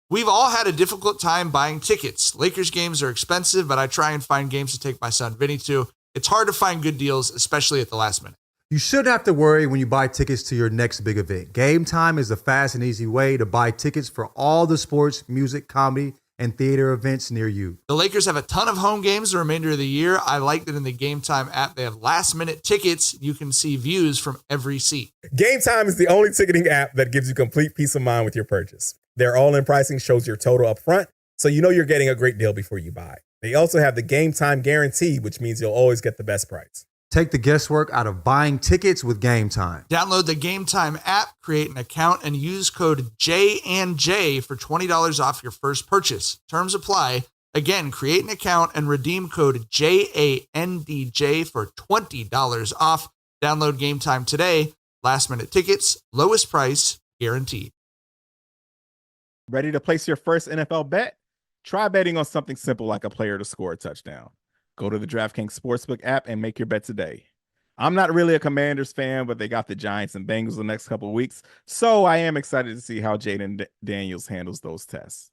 We've all had a difficult time buying tickets. Lakers games are expensive, but I try and find games to take my son Vinny to. It's hard to find good deals, especially at the last minute. You shouldn't have to worry when you buy tickets to your next big event. Game Time is the fast and easy way to buy tickets for all the sports, music, comedy, and theater events near you. The Lakers have a ton of home games the remainder of the year. I like that in the Game Time app, they have last-minute tickets. You can see views from every seat. Game Time is the only ticketing app that gives you complete peace of mind with your purchase. Their all-in pricing shows your total up front, so you know you're getting a great deal before you buy. They also have the Game Time guarantee, which means you'll always get the best price. Take the guesswork out of buying tickets with Game Time. Download the Game Time app, create an account, and use code J&J for $20 off your first purchase. Terms apply. Again, create an account and redeem code JANDJ for $20 off. Download Game Time today. Last minute tickets, lowest price, guaranteed. Ready to place your first NFL bet? Try betting on something simple like a player to score a touchdown. Go to the DraftKings Sportsbook app and make your bet today. I'm not really a Commanders fan, but they got the Giants and Bengals the next couple of weeks, so I am excited to see how Jaden Daniels handles those tests.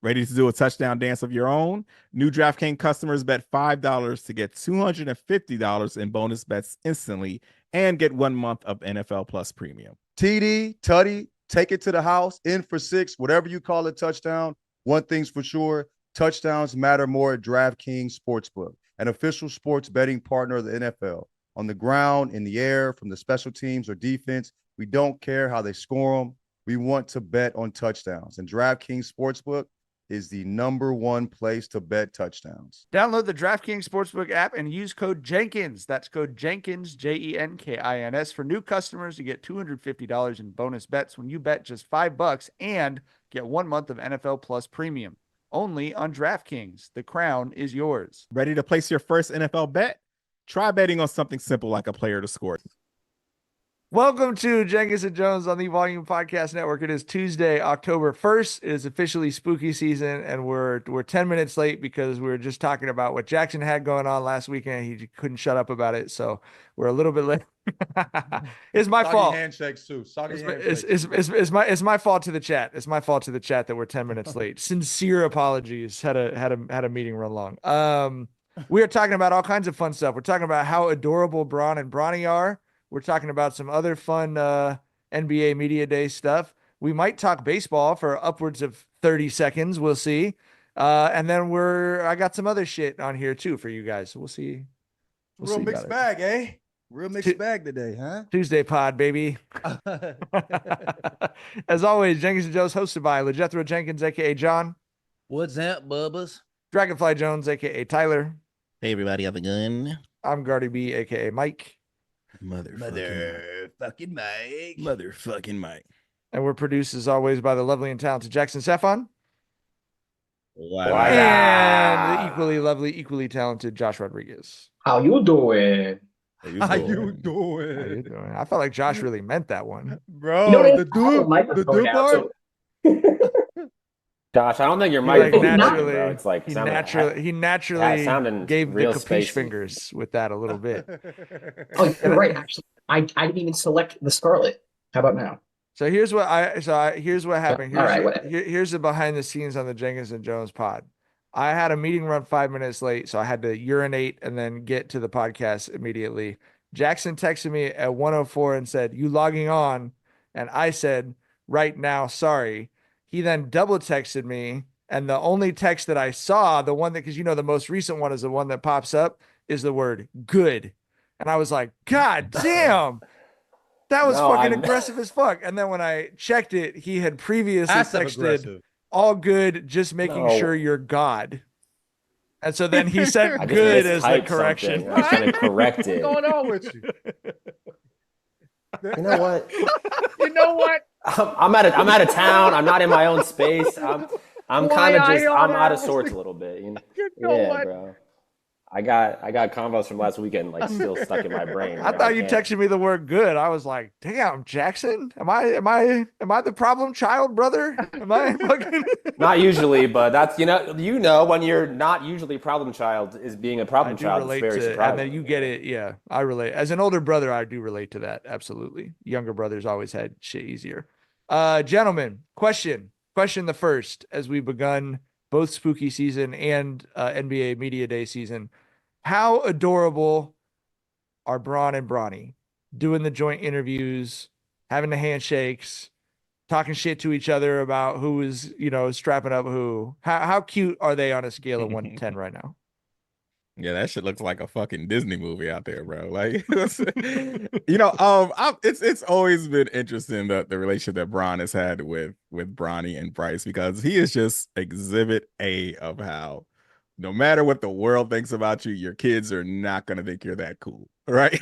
Ready to do a touchdown dance of your own? New DraftKings customers bet $5 to get $250 in bonus bets instantly and get 1 month of NFL Plus Premium. TD, Tutty, take it to the house, in for 6, whatever you call it, touchdown. One thing's for sure, touchdowns matter more at DraftKings Sportsbook, an official sports betting partner of the NFL. On the ground, in the air, from the special teams or defense, we don't care how they score them. We want to bet on touchdowns. And DraftKings Sportsbook is the #1 place to bet touchdowns. Download the DraftKings Sportsbook app and use code Jenkins. That's code Jenkins, Jenkins, for new customers to get $250 in bonus bets when you bet just $5 and get 1 month of NFL Plus Premium. Only on DraftKings. The crown is yours. Ready to place your first NFL bet? Try betting on something simple like a player to score. Welcome to Jenkins and Jones on the Volume Podcast Network. It is Tuesday, October 1st. It is officially spooky season, and we're 10 minutes late because we were just talking about what Jackson had going on last weekend. He couldn't shut up about it, so we're a little bit late. It's my fault. Handshakes too. It's my fault to the chat. It's my fault to the chat that we're 10 minutes late. Sincere apologies. Had a meeting run long. We are talking about all kinds of fun stuff. We're talking about how adorable Bron and Bronny are. We're talking about some other fun NBA Media Day stuff. We might talk baseball for upwards of 30 seconds. We'll see. And then I got some other shit on here too for you guys. So we'll see. Real mixed bag, eh? Real mixed bag today, huh? Tuesday pod, baby. As always, Jenkins and Joe's hosted by LaJethro Jenkins, a.k.a. John. What's up, bubbas? Dragonfly Jonez, a.k.a. Tyler. Hey, everybody, how's it going? I'm Guardy B, a.k.a. Mike. Motherfucking Mike. And we're produced, as always, by the lovely and talented Jackson Saffon. Wow. And the equally lovely, equally talented Josh Rodriguez. How you doing? How you doing? I felt like Josh really meant that one. Bro, You know, the dude part? Josh, I don't think your Like mic naturally, bro. It's like he naturally sounding gave the real capiche spacey. fingers with that a little bit. Oh, you're right. Actually, I didn't even select the Scarlet. How about now? So here's what happened. All right, whatever. Here's the behind the scenes on the Jenkins and Jones pod. I had a meeting run 5 minutes late, so I had to urinate and then get to the podcast immediately. Jackson texted me at 1:04 and said, "You logging on?" And I said, "Right now, sorry." He then double texted me, and the only text that I saw, the one that, because the most recent one is the one that pops up, is the word "good," and I was like, "God damn, that was aggressive as fuck." And then when I checked it, he had previously texted, "All good, just making sure you're God." And so then he said "good" as the correction. I was trying to correct it. What's going on with you? You know what? You know what? I'm out of town. I'm not in my own space. I'm kind of just I'm out of sorts a little bit. You know what? Bro. I got convos from last weekend like still stuck in my brain. I thought you texted me the word "good." I was like, "Damn, Jackson, am I the problem child, brother? Am I fucking?" Not usually, but that's when you're not usually problem child is being a problem child. It's very surprising. And then you get it. Yeah, I relate. As an older brother, I do relate to that. Absolutely. Younger brothers always had shit easier. Gentlemen, question Question the first, as we've begun both spooky season and NBA Media Day season. How adorable are Bron and Bronny doing the joint interviews, having the handshakes, talking shit to each other about who is, strapping up who? How cute are they on a scale of 1 to 10 right now? Yeah, that shit looks like a fucking Disney movie out there, bro. Like, it's always been interesting the relationship that Bron has had with Bronny and Bryce, because he is just exhibit A of how no matter what the world thinks about you, your kids are not gonna think you're that cool, right?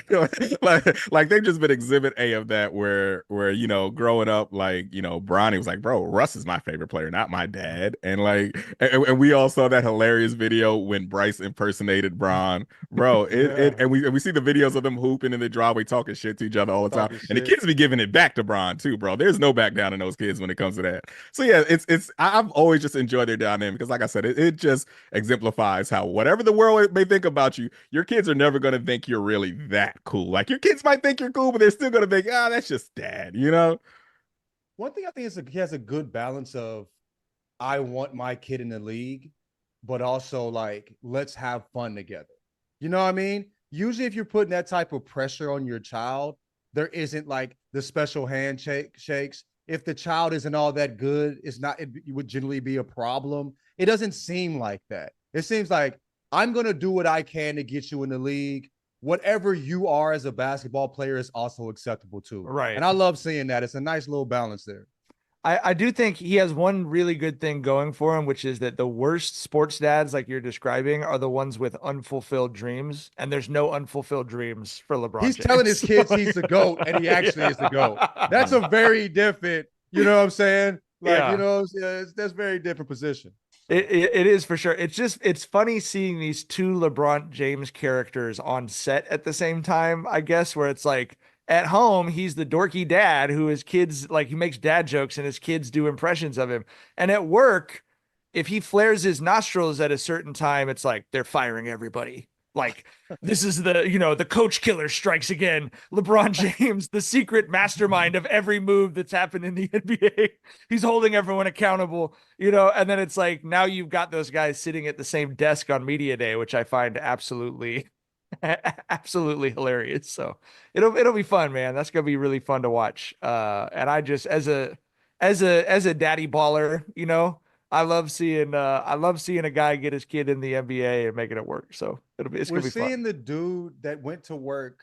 like they've just been exhibit A of that, where growing up, Bronny was like, bro, Russ is my favorite player, not my dad, and we all saw that hilarious video when Bryce impersonated Bron, bro. And we see the videos of them hooping in the driveway, talking shit to each other all the time, and the kids be giving it back to Bron too, bro. There's no back down in those kids when it comes to that. So yeah, I've always just enjoyed their dynamic, because like I said, it just exemplifies how whatever the world may think about you, your kids are never going to think you're really that cool. Like, your kids might think you're cool, but they're still going to think, that's just dad, One thing I think is he has a good balance of, I want my kid in the league, but also let's have fun together. You know what I mean? Usually if you're putting that type of pressure on your child, there isn't the special handshakes. If the child isn't all that good, it would generally be a problem. It doesn't seem like that. It seems like, I'm going to do what I can to get you in the league. Whatever you are as a basketball player is also acceptable too. Right. And I love seeing that. It's a nice little balance there. I do think he has one really good thing going for him, which is that the worst sports dads, like you're describing, are the ones with unfulfilled dreams. And there's no unfulfilled dreams for LeBron He's James. telling his kids he's the GOAT, and he actually is the GOAT. That's a very different, you know what I'm saying? That's very different position. It is for sure. It's funny seeing these two LeBron James characters on set at the same time, I guess, where it's like, at home, he's the dorky dad who his kids, he makes dad jokes and his kids do impressions of him. And at work, if he flares his nostrils at a certain time, it's like they're firing everybody. This is the coach killer strikes again. LeBron James, the secret mastermind of every move that's happened in the NBA. He's holding everyone accountable, and then it's like, now you've got those guys sitting at the same desk on media day, which I find absolutely hilarious. So it'll be fun, man. That's going to be really fun to watch. And I just, as a daddy baller, I love seeing a guy get his kid in the NBA and making it work. So it's gonna be fun. We're seeing the dude that went to work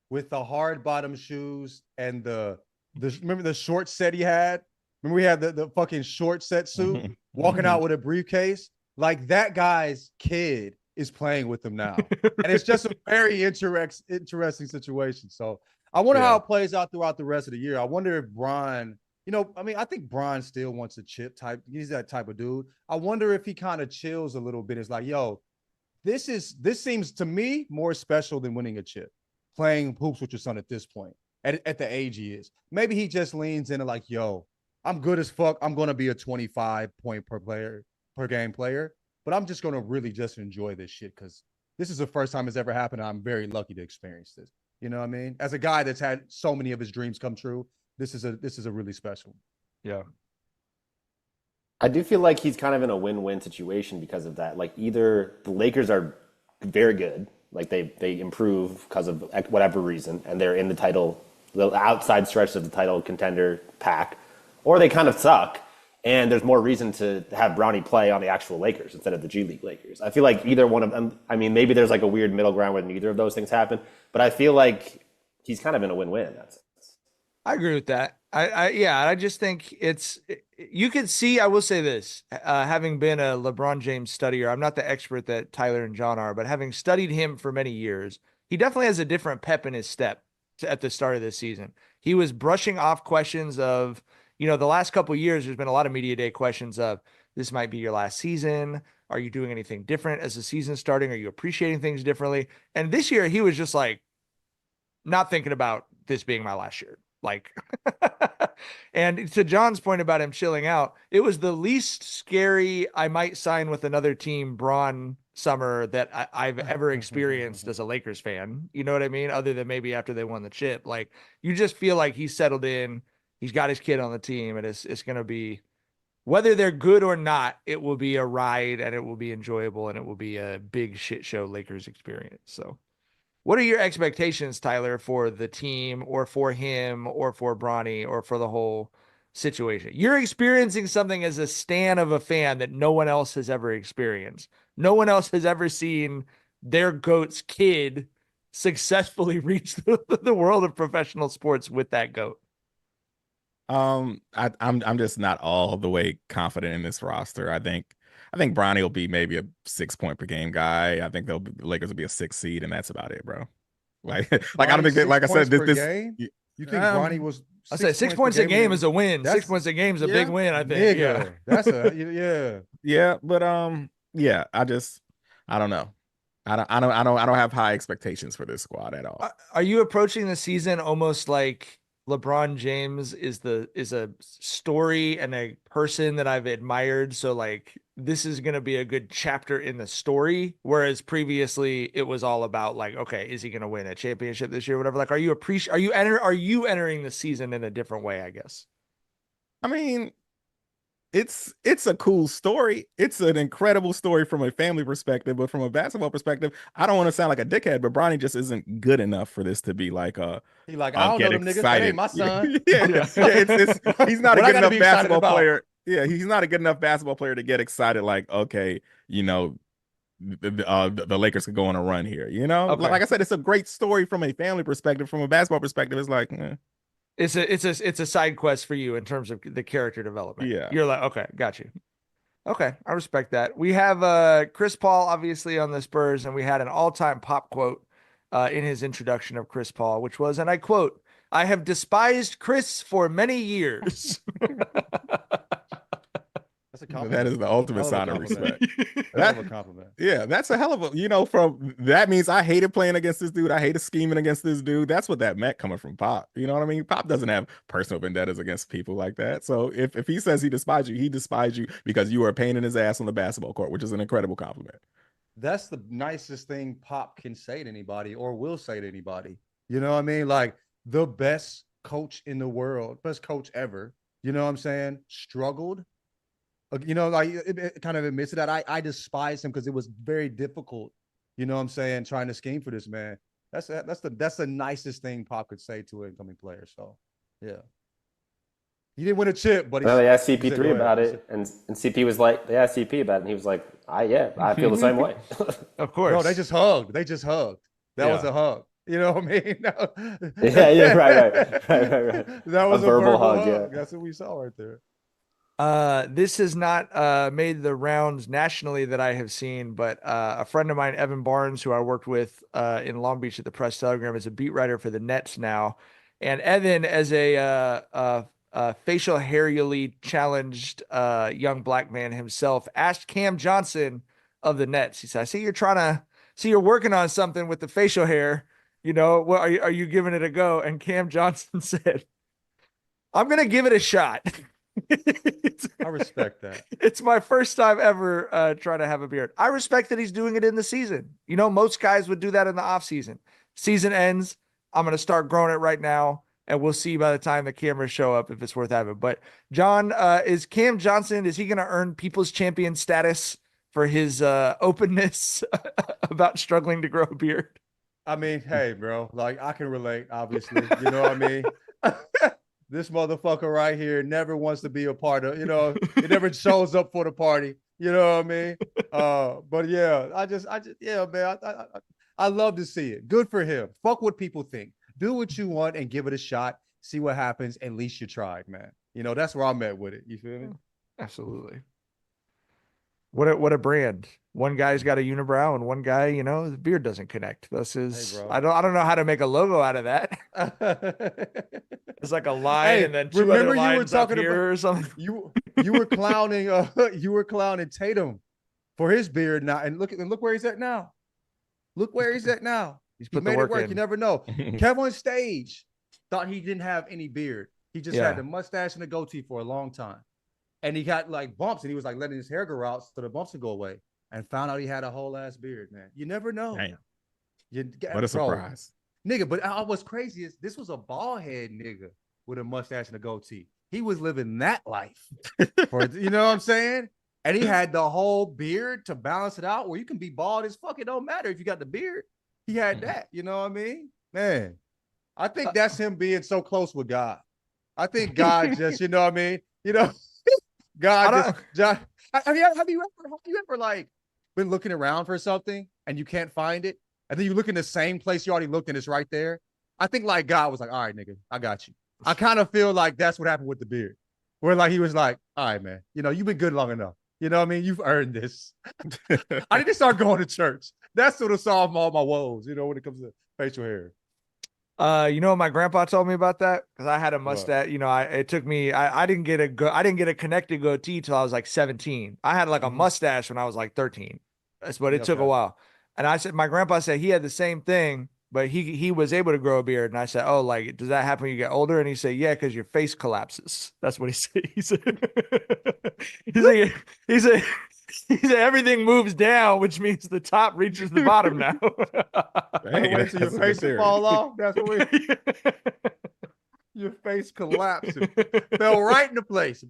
with the hard bottom shoes and remember the short set he had? Remember we had the fucking short set suit walking out with a briefcase? That guy's kid is playing with him now. And it's just a very interesting situation. So I wonder how it plays out throughout the rest of the year. I wonder if Bron, I think Bron still wants a chip type. He's that type of dude. I wonder if he kind of chills a little bit. It's like, yo, this seems to me more special than winning a chip, playing hoops with your son at this point, at the age he is. Maybe he just leans into yo, I'm good as fuck. I'm going to be a 25 point per game player, but I'm just going to really just enjoy this shit, because this is the first time it's ever happened. I'm very lucky to experience this. You know what I mean? As a guy that's had so many of his dreams come true, this is a really special. Yeah. I do feel like he's kind of in a win-win situation because of that. Either the Lakers are very good, they improve because of whatever reason, and they're in the outside stretch of the title contender pack, or they kind of suck, and there's more reason to have Bronny play on the actual Lakers instead of the G League Lakers. I feel like either one of them, maybe there's a weird middle ground where neither of those things happen, but I feel like he's kind of in a win-win. I agree with that. I just think you could see, I will say this, having been a LeBron James studier, I'm not the expert that Tyler and John are, but having studied him for many years, he definitely has a different pep in his step at the start of this season. He was brushing off questions of, the last couple of years, there's been a lot of media day questions of, this might be your last season. Are you doing anything different as the season's starting? Are you appreciating things differently? And this year he was just not thinking about this being my last year. And to John's point about him chilling out, it was the least scary I might sign with another team Bron summer that I've ever experienced as a Lakers fan. You know what I mean? Other than maybe after they won the chip, you just feel like he's settled in, he's got his kid on the team, and it's going to be whether they're good or not, it will be a ride and it will be enjoyable and it will be a big shit show Lakers experience. So what are your expectations, Tyler, for the team or for him or for Bronny or for the whole situation? You're experiencing something as a stan of a fan that no one else has ever experienced. No one else has ever seen their GOAT's kid successfully reach the world of professional sports with that GOAT. I'm just not all the way confident in this roster. I think Bronny will be maybe a 6-point per game guy. I think the Lakers will be a 6 seed, and that's about it, bro. Like I don't think that, like I said, this game? You think Bronny was? I say 6 points a game is a win. 6 points a game is a big win. I think. Nigga, that's a yeah. But yeah. I don't know. I don't have high expectations for this squad at all. Are you approaching the season almost like LeBron James is a story and a person that I've admired? So like this is going to be a good chapter in the story, whereas previously it was all about like, okay, is he going to win a championship this year, whatever? Like, are you entering the season in a different way, I guess? I mean, it's a cool story. It's an incredible story from a family perspective, but from a basketball perspective, I don't want to sound like a dickhead, but Bronny just isn't good enough for this to be like a. He like, I don't know them niggas. That ain't my son. He's not a good enough basketball player. Yeah, he's not a good enough basketball player to get excited. Like, okay, you know, the Lakers could go on a run here. You know, like I said, it's a great story from a family perspective. From a basketball perspective, it's like. It's a side quest for you in terms of the character development. Yeah. You're like, okay, got you. Okay, I respect that. We have Chris Paul obviously on the Spurs, and we had an all-time pop quote in his introduction of Chris Paul, which was, and I quote, "I have despised Chris for many years." That's a compliment. That is the ultimate sign of respect. That's a compliment. Yeah, that's a hell of a, from that means I hated playing against this dude. I hated scheming against this dude. That's what that meant coming from Pop. You know what I mean? Pop doesn't have personal vendettas against people like that. So if he says he despised you because you were a pain in his ass on the basketball court, which is an incredible compliment. That's the nicest thing Pop can say to anybody or will say to anybody. You know what I mean? Like the best coach in the world, best coach ever. You know what I'm saying? Struggled. You know, like it kind of admits that I despise him because it was very difficult. You know what I'm saying? Trying to scheme for this man. That's the nicest thing Pop could say to an incoming player. So, yeah. He didn't win a chip, but they asked CP3 about it, and CP was like, they asked CP about it, and he was like, I feel the same way. Of course. Bro, they just hugged. That was a hug. You know what I mean? Yeah, right. That was a verbal hug. Yeah. That's what we saw right there. This has not made the rounds nationally that I have seen, but a friend of mine, Evan Barnes, who I worked with in Long Beach at the Press Telegram, is a beat writer for the Nets now. And Evan, as a facial hairily challenged young black man himself, asked Cam Johnson of the Nets. He said, "I see you're working on something with the facial hair. You know, what are you giving it a go?" And Cam Johnson said, "I'm gonna give it a shot." I respect that. It's my first time ever trying to have a beard. I respect that he's doing it in the season. You know, most guys would do that in the off season. Season ends, I'm going to start growing it right now, and we'll see by the time the cameras show up if it's worth having. But John, is Cam Johnson, is he going to earn People's Champion status for his openness about struggling to grow a beard? I mean, hey, bro, like I can relate, obviously. You know what I mean? This motherfucker right here never wants to be a part of, it never shows up for the party. You know what I mean? But yeah, yeah, man, I love to see it. Good for him. Fuck what people think. Do what you want and give it a shot. See what happens. At least you tried, man. That's where I'm at with it. You feel me? Absolutely. What a brand. One guy's got a unibrow and one guy, the beard doesn't connect. This is, hey, I don't know how to make a logo out of that. It's like a line and then two other lines you were talking up here or something. You were clowning Tatum for his beard now, and look where he's at now. Look where he's at now. He's put made the work it work. in. You never know. Kev on stage thought he didn't have any beard. He just had the mustache and the goatee for a long time. And he got like bumps, and he was like letting his hair grow out so the bumps would go away. And found out he had a whole ass beard, man. You never know. Damn. What a surprise. Nigga, but what's crazy is this was a bald head nigga with a mustache and a goatee. he was living that life. You know what I'm saying? And he had the whole beard to balance it out where you can be bald as fuck. It don't matter if you got the beard. He had that. You know what I mean? Man, I think that's him being so close with God. I think God just, you know what I mean? You know, God just have you ever like been looking around for something and you can't find it? And then you look in the same place you already looked and it's right there. I think like God was like, all right, nigga, I got you. I kind of feel like that's what happened with the beard. Where like he was like, all right, man, you know, you've been good long enough. You know what I mean? You've earned this. I need to start going to church. That's what'll solve all my woes, you know, when it comes to facial hair. You know what my grandpa told me about that? Because I had a mustache. You know, I didn't get a connected goatee till I was like 17. I had like a mustache when I was like 13, but it took a while. And I said, my grandpa said he had the same thing, but he was able to grow a beard. And I said, oh, like, does that happen when you get older? And he said, yeah, because your face collapses. That's what he said. He said everything moves down, which means the top reaches the bottom now. Wait till your face will fall off. That's what your face collapsed. Fell right into place.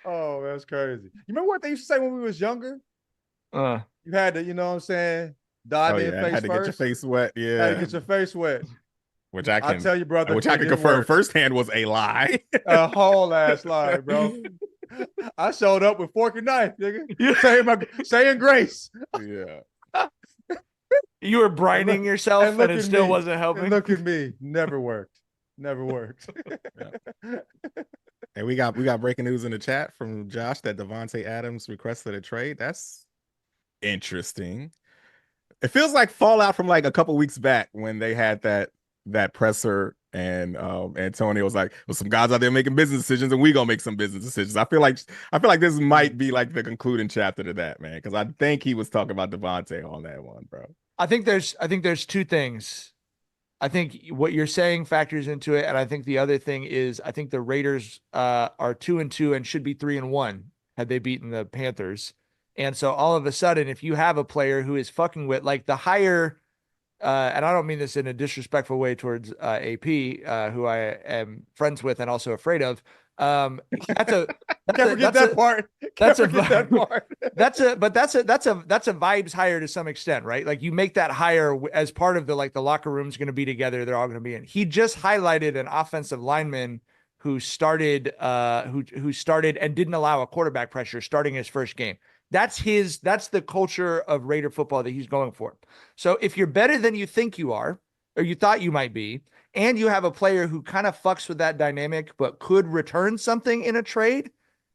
Oh, that's crazy. You remember what they used to say when we was younger? You had to, you know what I'm saying? Dive in face had to first. get your face wet. Yeah. Had to get your face wet. Which I tell you, brother. Which I can confirm firsthand was a lie. A whole ass lie, bro. I showed up with fork and knife, nigga. Saying grace. Yeah. You were brining yourself and it still wasn't helping. And look at me. Never worked. Never worked. And we got breaking news in the chat from Josh that Davante Adams requested a trade. That's interesting. It feels like fallout from like a couple weeks back when they had that presser and Antonio was like, well, some guys out there making business decisions and we gonna make some business decisions. I feel like this might be like the concluding chapter to that, man, because I think he was talking about Davante on that one, bro. I think there's two things. I think what you're saying factors into it, and I think the other thing is I think the Raiders are 2-2 and should be 3-1 had they beaten the Panthers. And so all of a sudden, if you have a player who is fucking with like the higher, and I don't mean this in a disrespectful way towards AP, who I am friends with and also afraid of. That's a vibes hire to some extent, right? Like you make that hire as part of the locker room's going to be together. They're all going to be in. He just highlighted an offensive lineman who started and didn't allow a quarterback pressure starting his first game. That's the culture of Raider football that he's going for. So if you're better than you think you are, or you thought you might be, and you have a player who kind of fucks with that dynamic, but could return something in a trade,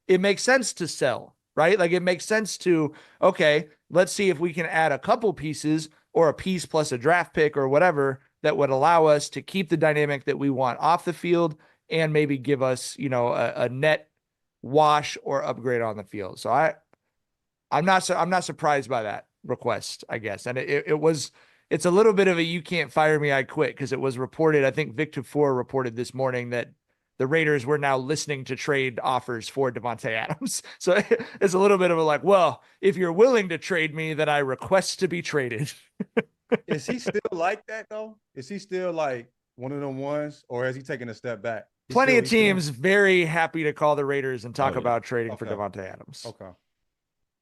it makes sense to sell, right? Like it makes sense to, okay, let's see if we can add a couple pieces or a piece plus a draft pick or whatever that would allow us to keep the dynamic that we want off the field and maybe give us, you know, a net wash or upgrade on the field. So I'm not surprised by that request, I guess. And it's a little bit of a you can't fire me, I quit, because it was reported, I think Victor Four reported this morning that the Raiders were now listening to trade offers for Davante Adams. So it's a little bit of a like, well, if you're willing to trade me, then I request to be traded. Is he still like that though? Is he still like one of them ones, or has he taken a step back? Plenty of teams very happy to call the Raiders and talk about trading for Davante Adams. Okay.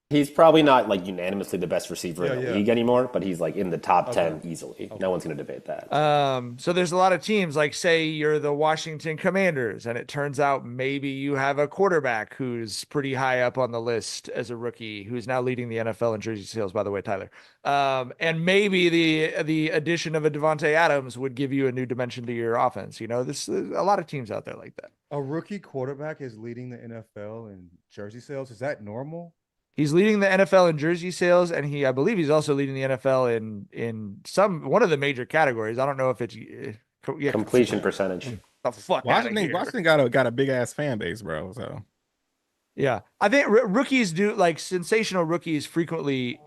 He's probably not like unanimously the best receiver in the league anymore, but he's like in the top 10 easily. No one's going to debate that. So there's a lot of teams, like say you're the Washington Commanders, and it turns out maybe you have a quarterback who's pretty high up on the list as a rookie, who's now leading the NFL in jersey sales, by the way, Tyler. And maybe the addition of a Davante Adams would give you a new dimension to your offense. You know, there's a lot of teams out there like that. A rookie quarterback is leading the NFL in jersey sales. Is that normal? He's leading the NFL in jersey sales, and I believe he's also leading the NFL in one of the major categories. I don't know if it's completion percentage. The fuck Washington got a big ass fan base, bro. So yeah, I think rookies do like sensational rookies frequently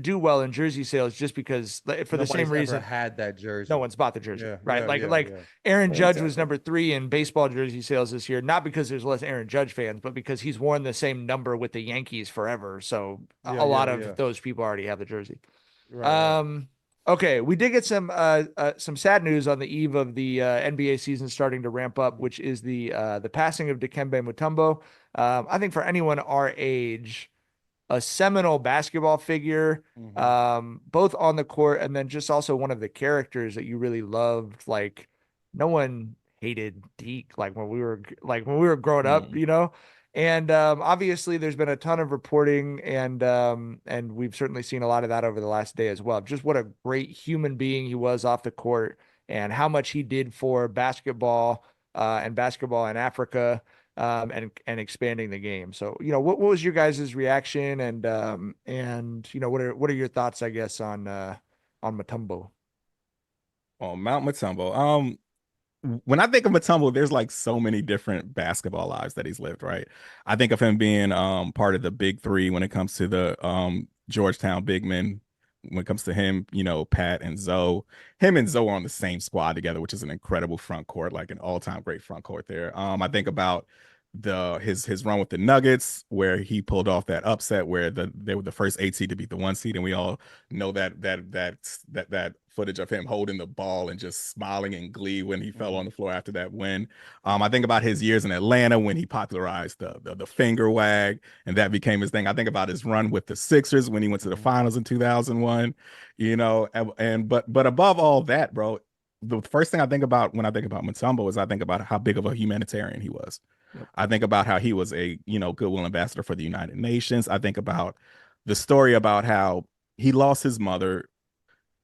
do well in jersey sales just because for the same reason had that jersey. No one's bought the jersey, right? Aaron Judge was number 3 in baseball jersey sales this year, not because there's less Aaron Judge fans, but because he's worn the same number with the Yankees forever. So a lot of those people already have the jersey. Right. Okay, we did get some sad news on the eve of the NBA season starting to ramp up, which is the passing of Dikembe Mutombo. I think for anyone our age, a seminal basketball figure, both on the court and then just also one of the characters that you really loved. Like, no one hated Deke like when we were growing up, you know. And obviously, there's been a ton of reporting, and we've certainly seen a lot of that over the last day as well. Just what a great human being he was off the court, and how much he did for basketball and basketball in Africa, and expanding the game. So, you know, what was your guys' reaction, and you know, what are your thoughts, I guess, on Mutombo? On Mount Mutombo. When I think of Mutombo, there's like so many different basketball lives that he's lived, right? I think of him being part of the big three when it comes to the Georgetown big men. When it comes to him, you know, Pat and Zoe, him and Zoe are on the same squad together, which is an incredible front court, like an all-time great front court there. I think about his run with the Nuggets, where he pulled off that upset where they were the first 8 seed to beat the 1 seed, and we all know that footage of him holding the ball and just smiling in glee when he fell on the floor after that win. I think about his years in Atlanta when he popularized the finger wag, and that became his thing. I think about his run with the Sixers when he went to the finals in 2001, you know, but above all that, bro, the first thing I think about when I think about Mutombo is I think about how big of a humanitarian he was. I think about how he was a, you know, goodwill ambassador for the United Nations. I think about the story about how he lost his mother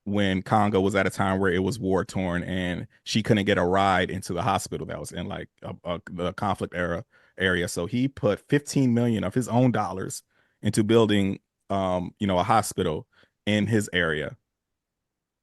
when Congo was at a time where it was war torn and she couldn't get a ride into the hospital that was in like the conflict area. So he put 15 million of his own dollars into building, you know, a hospital in his area.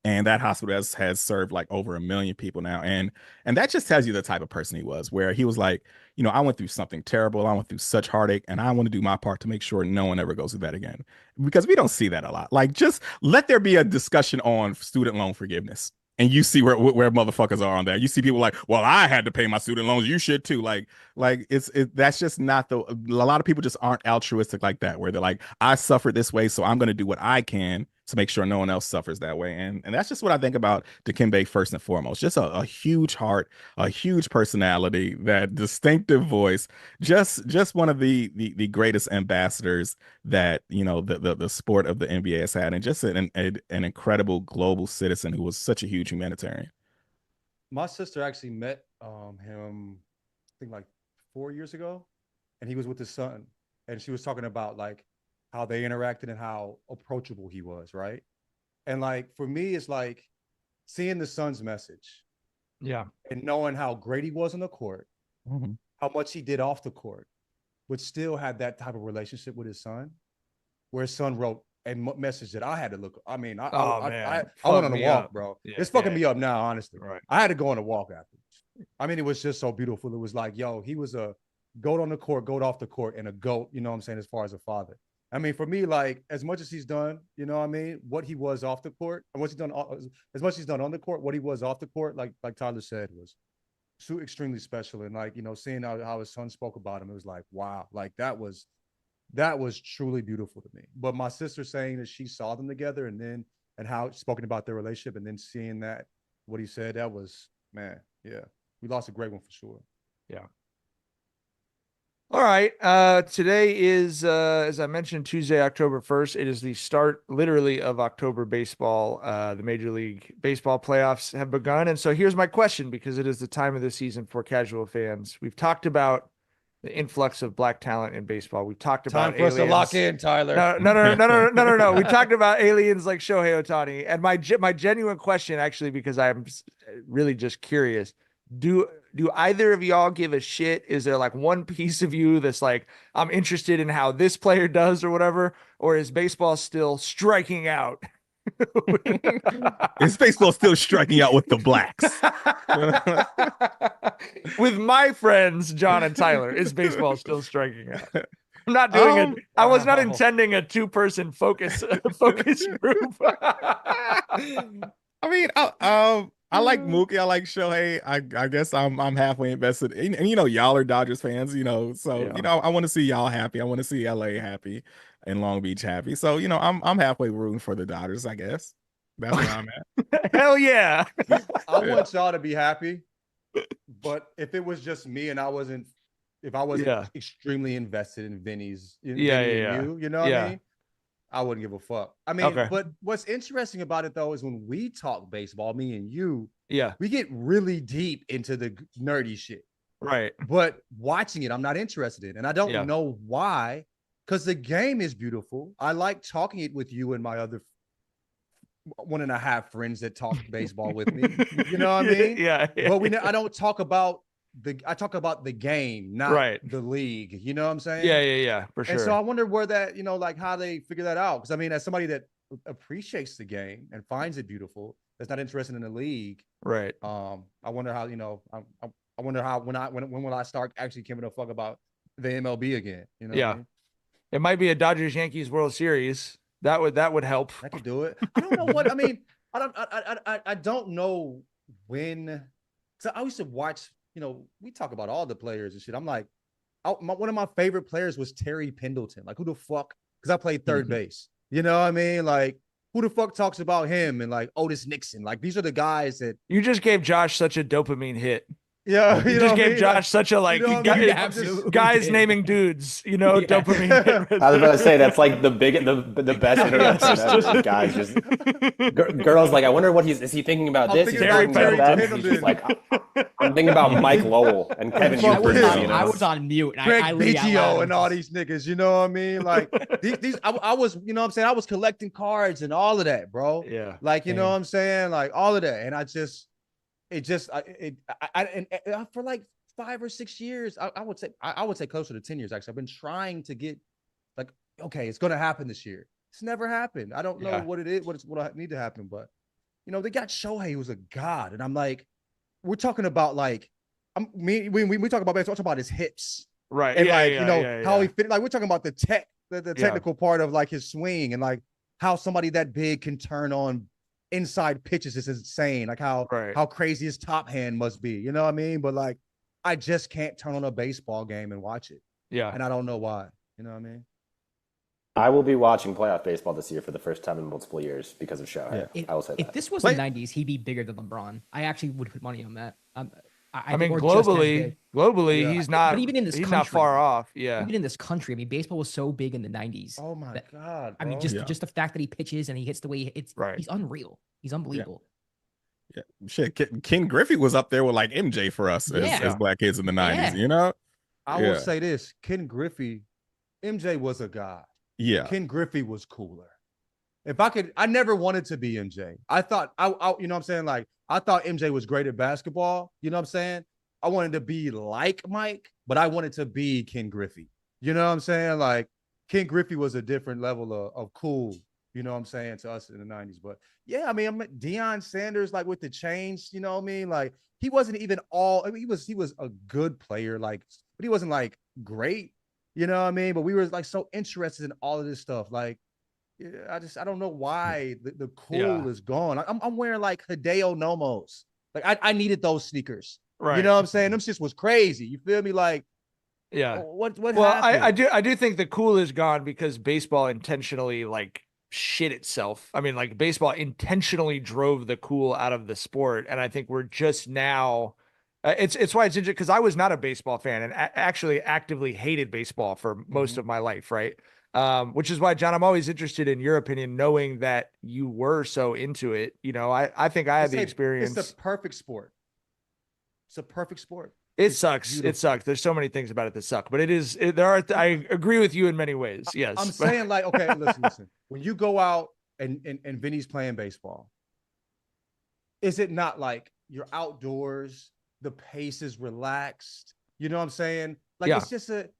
And that hospital has served like over 1 million people now. And that just tells you the type of person he was, where he was like, you know, I went through something terrible. I went through such heartache, and I want to do my part to make sure no one ever goes through that again. Because we don't see that a lot. Like, just let there be a discussion on student loan forgiveness. And you see where motherfuckers are on that. You see people like, well, I had to pay my student loans. You should too. Like that's just not a lot of people just aren't altruistic like that, where they're like, I suffered this way, so I'm going to do what I can to make sure no one else suffers that way. And that's just what I think about Dikembe first and foremost. Just a huge heart, a huge personality, that distinctive voice, just one of the greatest ambassadors that, you know, the sport of the NBA has had, and just an incredible global citizen who was such a huge humanitarian. My sister actually met him, I think like 4 years ago, and he was with his son, and she was talking about like how they interacted and how approachable he was, right? And like for me, it's like seeing the son's message, and knowing how great he was on the court, how much he did off the court, but still had that type of relationship with his son, where his son wrote a message that I had to look. I mean, I went on a walk, bro. Yeah, it's fucking me up now, honestly. Right. I had to go on a walk afterwards. I mean, it was just so beautiful. It was like, yo, he was a goat on the court, goat off the court, and a goat, you know what I'm saying, as far as a father. I mean, for me, like, as much as he's done, you know what I mean, what he was off the court, and what's he done, as much as he's done on the court, what he was off the court, like Tyler said, was so extremely special. And like, you know, seeing how his son spoke about him, it was like, wow, like that was truly beautiful to me. But my sister saying that she saw them together, and how spoken about their relationship, and then seeing that, what he said, that was, man, yeah, we lost a great one for sure. Yeah. All right. Today is, as I mentioned, Tuesday, October 1st. It is the start, literally, of October baseball. The Major League Baseball playoffs have begun. And so here's my question, because it is the time of the season for casual fans. We've talked about the influx of black talent in baseball. We've talked about time for us to lock in, Tyler. No. We talked about aliens like Shohei Ohtani. And my genuine question, actually, because I'm really just curious, do either of y'all give a shit? Is there like one piece of you that's like, I'm interested in how this player does or whatever? Or is baseball still striking out? Is baseball still striking out with the blacks? With my friends, John and Tyler, is baseball still striking out? I'm not doing it. I was not intending a 2-person focus group. I mean, I like Mookie. I like Shohei. I guess I'm halfway invested. And you know, y'all are Dodgers fans, you know, so you know, I want to see y'all happy. I want to see LA happy and Long Beach happy. So, you know, I'm halfway rooting for the Dodgers, I guess. That's where I'm at. Hell yeah. I want y'all to be happy, but if it was just me and I wasn't extremely invested in Vinny's, Vinny and you know what I mean? I wouldn't give a fuck. I mean, but what's interesting about it though is when we talk baseball, me and you, we get really deep into the nerdy shit. Right. But watching it, I'm not interested in. And I don't know why, because the game is beautiful. I like talking it with you and my other 1.5 friends that talk baseball with me. You know what I mean? Yeah. But I don't talk about I talk about the game, not the league. You know what I'm saying? Yeah, for sure. And so I wonder where that, like how they figure that out. Because I mean, as somebody that appreciates the game and finds it beautiful, that's not interested in the league. Right. I wonder how, I wonder how when will I start actually giving a fuck about the MLB again? You know? Yeah. What I mean? It might be a Dodgers Yankees World Series. That would help. I could do it. I don't know what I mean. I don't know when. So I used to watch. We talk about all the players and shit. I'm like, one of my favorite players was Terry Pendleton. Like, who the fuck? Because I played third base. You know what I mean? Like, who the fuck talks about him? And like Otis Nixon. Like, these are the guys that you just gave Josh such a dopamine hit. Yeah, you just gave Josh such a guys naming dudes, dopamine. Hit. I was about to say that's like the best introduction ever. Guys, just girls like, I wonder what is he thinking about this? He's talking about that. He's just like, I'm thinking about Mike Lowell and Kevin Hughes. I was on mute. And Greg I Biggio and all these niggas. You know what I mean? Like these. I was, what I'm saying, I was collecting cards and all of that, bro. Yeah. Like know what I'm saying, like all of that, and I for like 5 or 6 years, I would say closer to 10 years. Actually, I've been trying to get like, okay, it's going to happen this year. It's never happened. I don't know what it is, what need to happen, but they got Shohei, who's a god, and I'm like, we're talking about like, when we talk about baseball, we're talking about his hips, right? And how he fit. Like we're talking about the technical part of like his swing and like how somebody that big can turn on inside pitches is insane. Like how crazy his top hand must be. You know what I mean? But like, I just can't turn on a baseball game and watch it. Yeah. And I don't know why. You know what I mean? I will be watching playoff baseball this year for the first time in multiple years because of Shohei. Yeah. I will say that. If this was the 90s, he'd be bigger than LeBron. I actually would put money on that. I mean, globally, he's not. But even in this country, not far off. Yeah. Even in this country, I mean, baseball was so big in the 90s. Oh my god! Bro. I mean, just the fact that he pitches and he hits the way he's unreal. He's unbelievable. Yeah. Shit, Ken Griffey was up there with like MJ for us as black kids in the 90s. You know. I will say this: Ken Griffey, MJ was a god. Yeah. Ken Griffey was cooler. If I could, I never wanted to be MJ. I thought you know what I'm saying? Like, I thought MJ was great at basketball. You know what I'm saying? I wanted to be like Mike, but I wanted to be Ken Griffey. You know what I'm saying? Like, Ken Griffey was a different level of cool, you know what I'm saying, to us in the 90s. But yeah, I mean, Deion Sanders, like with the change, you know what I mean? Like, he wasn't even he was a good player, like, but he wasn't like great, you know what I mean? But we were like so interested in all of this stuff. Like, I don't know why the cool is gone. I'm wearing like Hideo Nomos. Like I needed those sneakers. Right. You know what I'm saying? Them shit was crazy. You feel me? Like, what happened? I do think the cool is gone because baseball intentionally like shit itself. I mean, like baseball intentionally drove the cool out of the sport. And I think we're just now it's why it's interesting because I was not a baseball fan and actually actively hated baseball for most of my life. Right. Which is why, John, I'm always interested in your opinion, knowing that you were so into it. You know, I think I had the experience. It's the perfect sport. It's a perfect sport. It sucks. Beautiful. It sucks. There's so many things about it that suck, but I agree with you in many ways. Yes. I'm saying like, okay, listen. When you go out and Vinny's playing baseball, is it not like you're outdoors, the pace is relaxed? You know what I'm saying? Like it's just the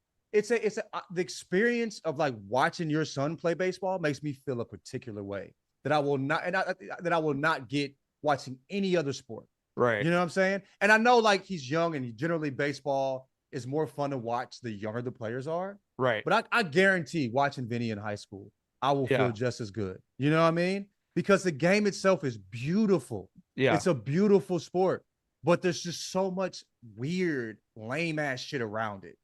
experience of like watching your son play baseball makes me feel a particular way that I will not get watching any other sport. Right. You know what I'm saying? And I know like he's young and generally baseball is more fun to watch the younger the players are. Right. But I guarantee watching Vinny in high school, I will feel just as good. You know what I mean? Because the game itself is beautiful. Yeah. It's a beautiful sport, but there's just so much weird, lame ass shit around it.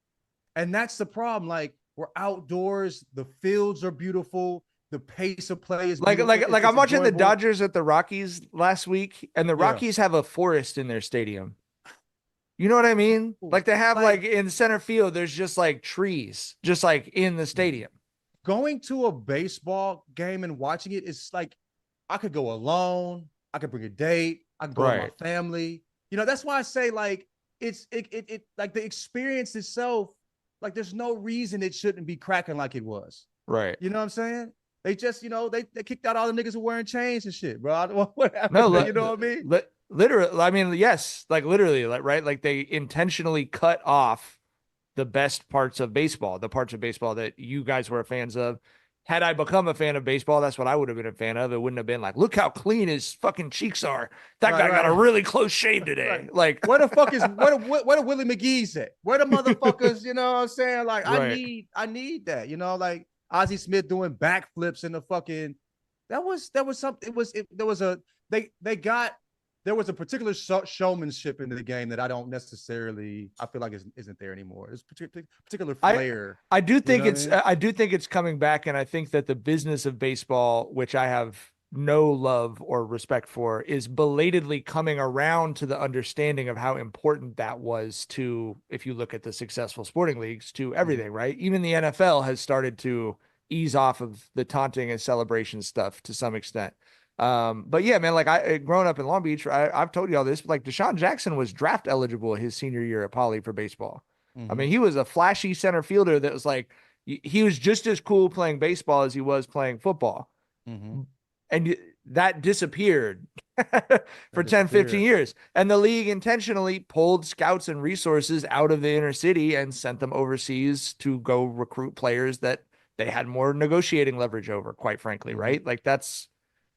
And that's the problem. Like, we're outdoors, the fields are beautiful, the pace of play is like beautiful. I'm watching the enjoyable. Dodgers at the Rockies last week, and the Yeah. Rockies have a forest in their stadium. You know what I mean? Like they have like in center field, there's just like trees, just like in the stadium. Going to a baseball game and watching it is like I could go alone, I could bring a date, I could go with my family. You know, that's why I say like it's like the experience itself, like there's no reason it shouldn't be cracking like it was. Right. You know what I'm saying? They just, you know, they kicked out all the niggas who wearing chains and shit, bro. What happened? No, You know what I mean? Literally, I mean, yes, like literally, like right, like they intentionally cut off the best parts of baseball, the parts of baseball that you guys were fans of. Had I become a fan of baseball, that's what I would have been a fan of. It wouldn't have been like, look how clean his fucking cheeks are. That guy got a really close shave today. Like, where the fuck is where the Willie McGee's at? Where the motherfuckers? You know what I'm saying? Like, I need that. You know, like Ozzie Smith doing backflips in the fucking. There was something. There was a particular showmanship in the game that I don't necessarily. I feel like isn't there anymore. There's particular flair. I do think I do think it's coming back, and I think that the business of baseball, which I have no love or respect for, is belatedly coming around to the understanding of how important that was to, if you look at the successful sporting leagues, to everything, right? Even the NFL has started to ease off of the taunting and celebration stuff to some extent. But yeah, man, like growing up in Long Beach, I've told you all this, like Deshaun Jackson was draft eligible his senior year at Poly for baseball. I mean, he was a flashy center fielder that was like, he was just as cool playing baseball as he was playing football. And that disappeared for 10, 15 years. And the league intentionally pulled scouts and resources out of the inner city and sent them overseas to go recruit players that they had more negotiating leverage over, quite frankly, right? Like that's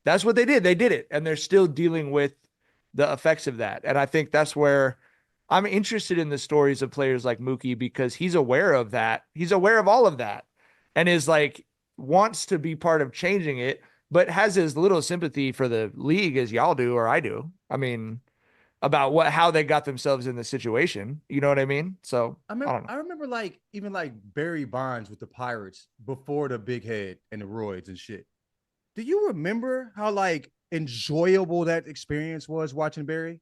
what they did. They did it. And they're still dealing with the effects of that. And I think that's where I'm interested in the stories of players like Mookie, because he's aware of that. He's aware of all of that and is like, wants to be part of changing it, but has as little sympathy for the league as y'all do, or I do. I mean, about how they got themselves in the situation. You know what I mean? So I remember like even like Barry Bonds with the Pirates before the big head and the roids and shit. Do you remember how like enjoyable that experience was watching Barry?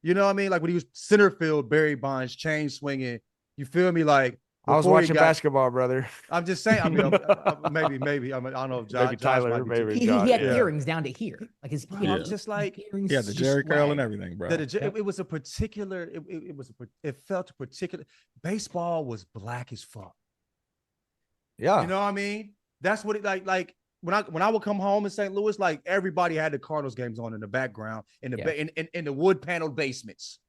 You know what I mean? Like when he was center field, Barry Bonds, chain swinging. You feel me? Like I was watching basketball, brother. I'm just saying. I mean, maybe. I don't know if maybe Tyler, maybe John. He had earrings down to here, like his. Just like the Jerry curl and everything, bro. It was a particular. It felt a particular. Baseball was black as fuck. Yeah, you know what I mean. That's what it like. When I would come home in St. Louis, like everybody had the Cardinals games on in the background in the wood paneled basements.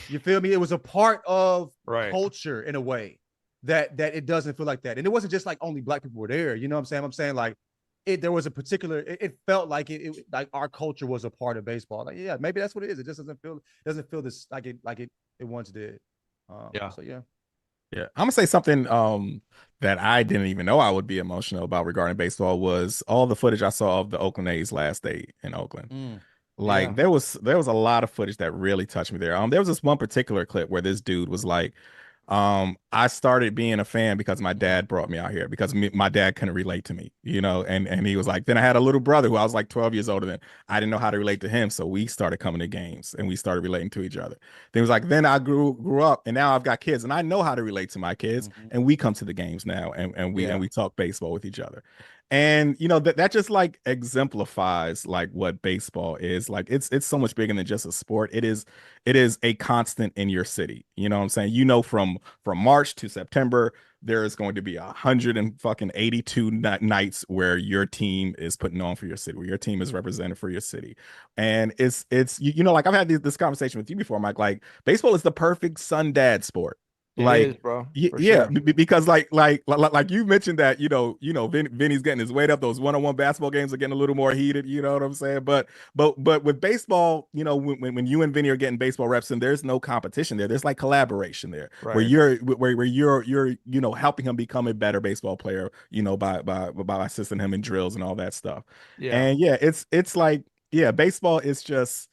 You feel me? It was a part of culture in a way that it doesn't feel like that. And it wasn't just like only black people were there. You know what I'm saying? I'm saying like there was a particular. It felt like it like our culture was a part of baseball. Like yeah, maybe that's what it is. It just doesn't feel this like it once did. So yeah. Yeah, I'm gonna say something that I didn't even know I would be emotional about regarding baseball was all the footage I saw of the Oakland A's last day in Oakland. Like there was a lot of footage that really touched me there. There was this one particular clip where this dude was like, I started being a fan because my dad brought me out here because my dad couldn't relate to me, you know, and he was like, then I had a little brother who I was like 12 years older than. I didn't know how to relate to him. So we started coming to games and we started relating to each other. Then he was like, then I grew up and now I've got kids and I know how to relate to my kids and we come to the games now and we talk baseball with each other. And you know that just like exemplifies like what baseball is. Like it's so much bigger than just a sport. It is a constant in your city. You know what I'm saying? You know, from March to September, there is going to be 182 nights where your team is putting on for your city, where your team is represented for your city. And it's you know, like I've had this conversation with you before, Mike. Like baseball is the perfect son dad sport. Like, it is, bro. Yeah, sure. Because like you mentioned that, you know, Vinny's getting his weight up. Those one-on-one basketball games are getting a little more heated. You know what I'm saying? But with baseball, you know, when you and Vinny are getting baseball reps, and there's no competition there. There's like collaboration there, where you're you know helping him become a better baseball player. You know, by assisting him in drills and all that stuff. Yeah, and yeah, it's like baseball is just.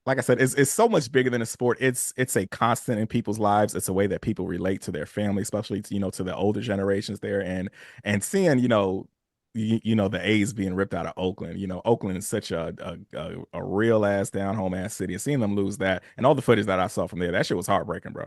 Like I said, it's so much bigger than a sport. It's a constant in people's lives. It's a way that people relate to their family, especially to the older generations there, and seeing the A's being ripped out of Oakland. Oakland is such a real ass down home ass city. And seeing them lose that and all the footage that I saw from there, that shit was heartbreaking, bro.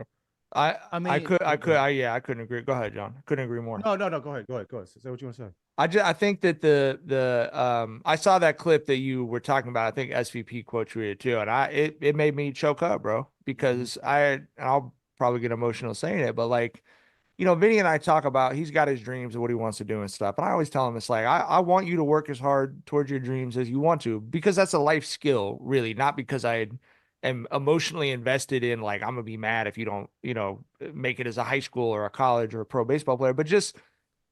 I couldn't agree. Go ahead, John. Couldn't agree more. No. Go ahead. Say what you want to say. I think that I saw that clip that you were talking about. I think SVP quote tweeted too, and it made me choke up, bro, because I'll probably get emotional saying it, but like, Vinny and I talk about he's got his dreams of what he wants to do and stuff, and I always tell him it's like I want you to work as hard towards your dreams as you want to, because that's a life skill, really, not because I am emotionally invested in like I'm gonna be mad if you don't make it as a high school or a college or a pro baseball player, but just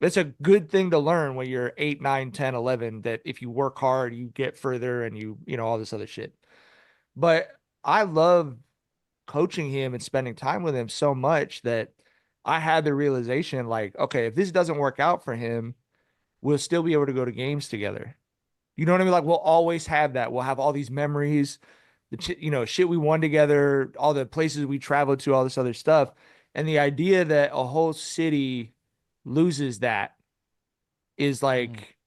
it's a good thing to learn when you're 8, 9, 10, 11, that if you work hard, you get further and all this other shit. But I love coaching him and spending time with him so much that I had the realization like, okay, if this doesn't work out for him, we'll still be able to go to games together. You know what I mean? Like we'll always have that. We'll have all these memories, shit we won together, all the places we traveled to, all this other stuff. And the idea that a whole city loses that is like,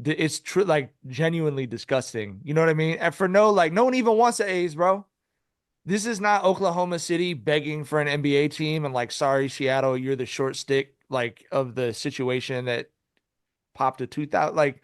it's true, like genuinely disgusting. You know what I mean? And for no one even wants the A's, bro. This is not Oklahoma City begging for an NBA team and like, sorry, Seattle, you're the short stick like of the situation that popped a 2000. Like,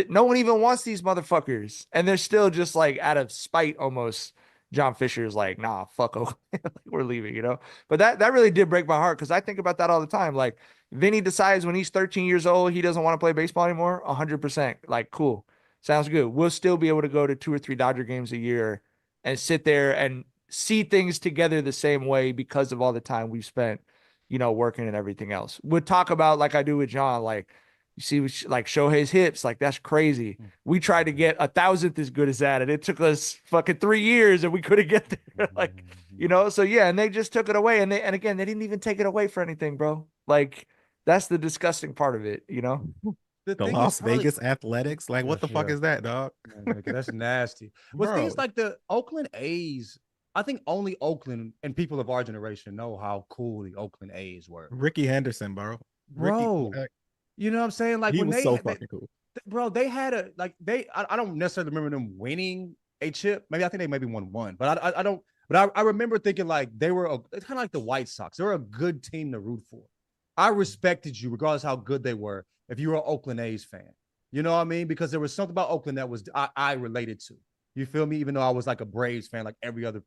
no one even wants these motherfuckers, and they're still just like out of spite almost. John Fisher's like, nah, fuck Oakland. We're leaving, But that really did break my heart, because I think about that all the time. Like, Vinny decides when he's 13 years old he doesn't want to play baseball anymore. 100%. Like, cool, sounds good. We'll still be able to go to 2 or 3 Dodger games a year and sit there and see things together the same way because of all the time we've spent, working and everything else. We'll talk about, like I do with John, like, you see, like Shohei's hips, like that's crazy. We tried to get 1,000th as good as that, and it took us fucking 3 years, and we couldn't get there. Like, so yeah, and they just took it away, and again, they didn't even take it away for anything, bro. Like, that's the disgusting part of it, The Las Vegas Athletics, like what the fuck is that, dog? That's nasty. But things like the Oakland A's, I think only Oakland and people of our generation know how cool the Oakland A's were. Ricky Henderson, bro. You know what I'm saying? Like, he when was so fucking cool. Bro, they had I don't necessarily remember them winning a chip. Maybe I think they maybe won one, but I don't. But I remember thinking like they were it's kind of like the White Sox. They were a good team to root for. I respected you regardless of how good they were if you were an Oakland A's fan. You know what I mean? Because there was something about Oakland that was I related to. You feel me? Even though I was like a Braves fan, like every other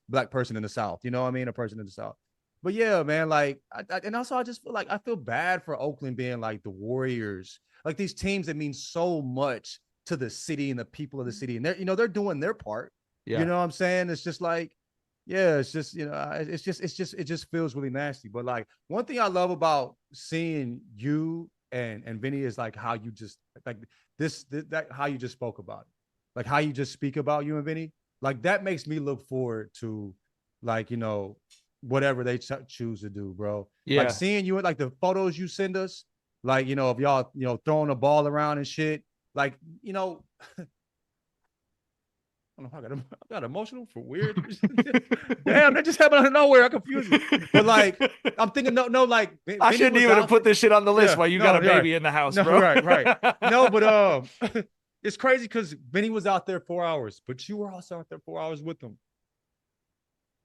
black person in the South. You know what I mean? A person in the South. But yeah, man, like, and also I just feel like I feel bad for Oakland being like the Warriors, like these teams that mean so much to the city and the people of the city, and they're doing their part. Yeah. You know what I'm saying? It's just like, yeah, it's just it just feels really nasty. But like, one thing I love about seeing you and Vinny is like how you just like that how you just spoke about it, like how you just speak about you and Vinny, like that makes me look forward to like whatever they choose to do, bro. Yeah. Like seeing you, like the photos you send us, like, of y'all, throwing the ball around and shit. Like, I don't know, I got emotional for weird. Damn, that just happened out of nowhere. I confused me. But like, I'm thinking, no, like I shouldn't even have put this shit on the list while you got a baby in the house, bro. Right. No, but it's crazy because Vinny was out there 4 hours, but you were also out there 4 hours with him.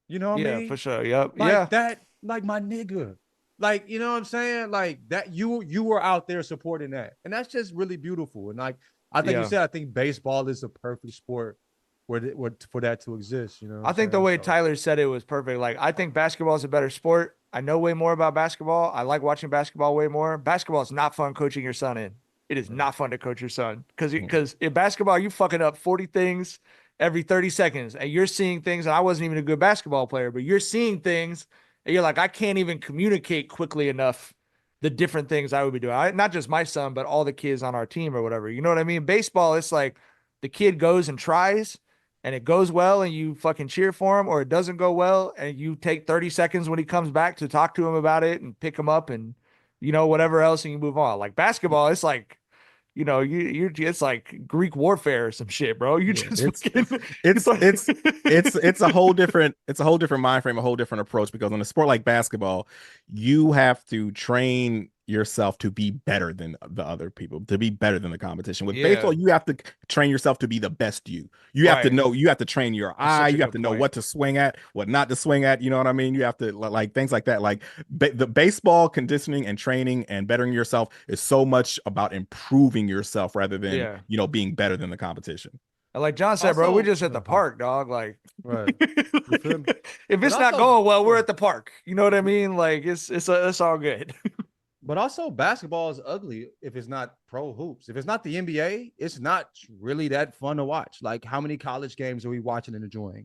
You know what I mean? Yeah, for sure. Yep. Like that, like my nigga. Like, you know what I'm saying? Like that you were out there supporting that. And that's just really beautiful. And like I think you said, I think baseball is a perfect sport for that to exist. I think the way Tyler said it was perfect. Like, I think basketball is a better sport. I know way more about basketball. I like watching basketball way more. Basketball is not fun coaching your son in. It is not fun to coach your son because in basketball, you fucking up 40 things every 30 seconds, and you're seeing things, and I wasn't even a good basketball player, but you're seeing things, and you're like, I can't even communicate quickly enough the different things I would be doing. Not just my son, but all the kids on our team or whatever. You know what I mean? Baseball, it's like the kid goes and tries, and it goes well, and you fucking cheer for him, or it doesn't go well, and you take 30 seconds when he comes back to talk to him about it and pick him up and, whatever else, and you move on. Like basketball, it's like, it's like Greek warfare or some shit, bro. It's a whole different mind frame, a whole different approach, because on a sport like basketball, you have to train yourself to be better than the other people, to be better than the competition. With Yeah. baseball, you have to train yourself to be the best you. You have to know, you have to train your eye, you have to know what to swing at, what not to swing at, you know what I mean? You have to, like, things like that. Like the baseball conditioning and training and bettering yourself is so much about improving yourself rather than, you know, being better than the competition. And like John said, bro, we're just at the park, dog. Like, right. If it's But not also- going well, we're at the park. You know what I mean? Like, it's all good. But also, basketball is ugly if it's not pro hoops. If it's not the NBA, it's not really that fun to watch. Like, how many college games are we watching and enjoying?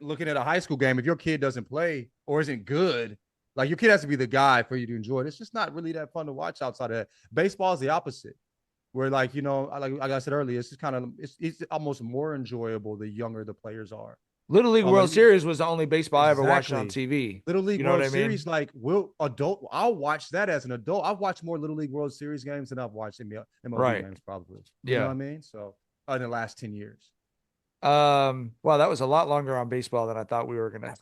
Looking at a high school game, if your kid doesn't play or isn't good, like, your kid has to be the guy for you to enjoy it. It's just not really that fun to watch outside of that. Baseball is the opposite, where, like, you know, like I said earlier, it's just kind of it's almost more enjoyable the younger the players are. Little League World Series was the only baseball I ever watched on TV. Little League You know World what I mean? Series, like, I'll watch that as an adult. I've watched more Little League World Series games than I've watched MLB games, probably. You know what I mean? So in the last 10 years. Well, that was a lot longer on baseball than I thought we were gonna.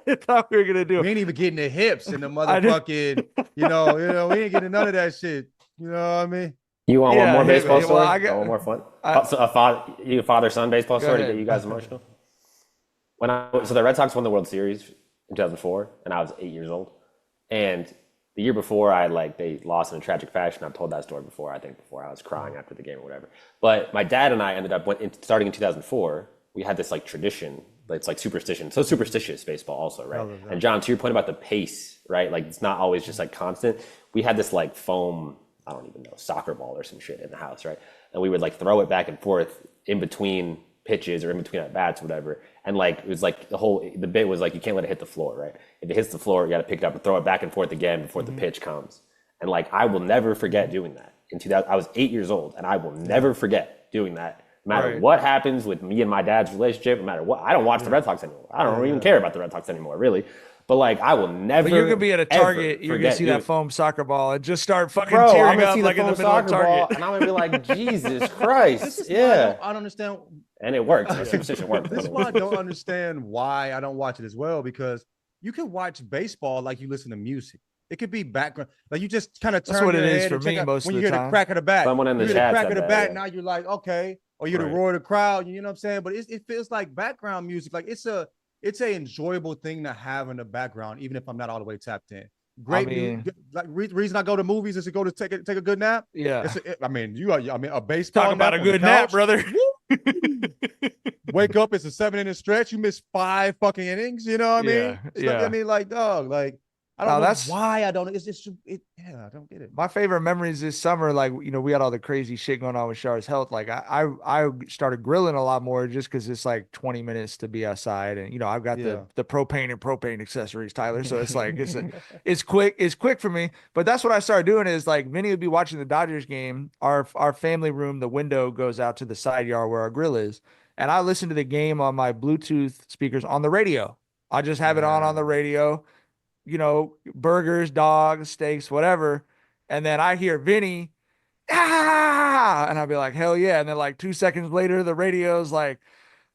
I thought we were gonna do. We ain't even getting the hips and the motherfucking, you know, we ain't getting none of that shit. You know what I mean? You want one more baseball story? Well, one more fun? A father-son baseball story to get you guys emotional? So the Red Sox won the World Series in 2004, and I was 8 years old. And the year before, they lost in a tragic fashion. I've told that story before. I was crying after the game or whatever. But my dad and I ended up starting in 2004. We had this tradition. It's like superstition. So superstitious baseball also, right? And John, to your point about the pace, right? Like, it's not always just constant. We had this foam, I don't even know, soccer ball or some shit in the house, right? And we would throw it back and forth in between pitches or in between at bats, whatever. And it was the bit was you can't let it hit the floor, right? If it hits the floor, you got to pick it up and throw it back and forth again before the pitch comes. And I will never forget doing that. In 2000, I was 8 years old, and I will never forget doing that. No matter what happens with me and my dad's relationship, no matter what, I don't watch the Red Sox anymore. I don't even care about the Red Sox anymore, really. But I will never. But you're gonna be at a Target. You're gonna see that foam soccer ball and just start fucking I'm tearing gonna up see like the in the foam middle of soccer ball, Target. and I'm gonna be like, Jesus Christ, I don't understand. And it worked. The superstition worked. This is why I don't understand why I don't watch it as well, because you can watch baseball like you listen to music. It could be background, you just kind of turn. That's what your it is head for and me check out, most when of you the hear time. the crack of the bat. Someone in the you hear chat the crack said of the that, bat. Now you're like, okay, or you hear the roar of the crowd. You know what I'm saying? But it feels like background music. Like it's a enjoyable thing to have in the background, even if I'm not all the way tapped in. Great. Reason I go to movies is to go to take a good nap. Yeah. A baseball. Talk about a good nap, brother. Wake up, it's a 7-inning stretch. You miss 5 fucking innings. You know what I mean? Yeah. I mean, dog, I don't know why I don't. It's just I don't get it. My favorite memories this summer, we had all the crazy shit going on with Char's health. I started grilling a lot more just because it's 20 minutes to be outside, and I've got the propane and propane accessories, Tyler. So it's it's quick for me. But that's what I started doing is Vinny would be watching the Dodgers game. Our family room, the window goes out to the side yard where our grill is, and I listen to the game on my Bluetooth speakers on the radio. I just have it on the radio. Burgers, dogs, steaks, whatever. And then I hear Vinny, and I'll be like, hell yeah. And then 2 seconds later, the radio's like,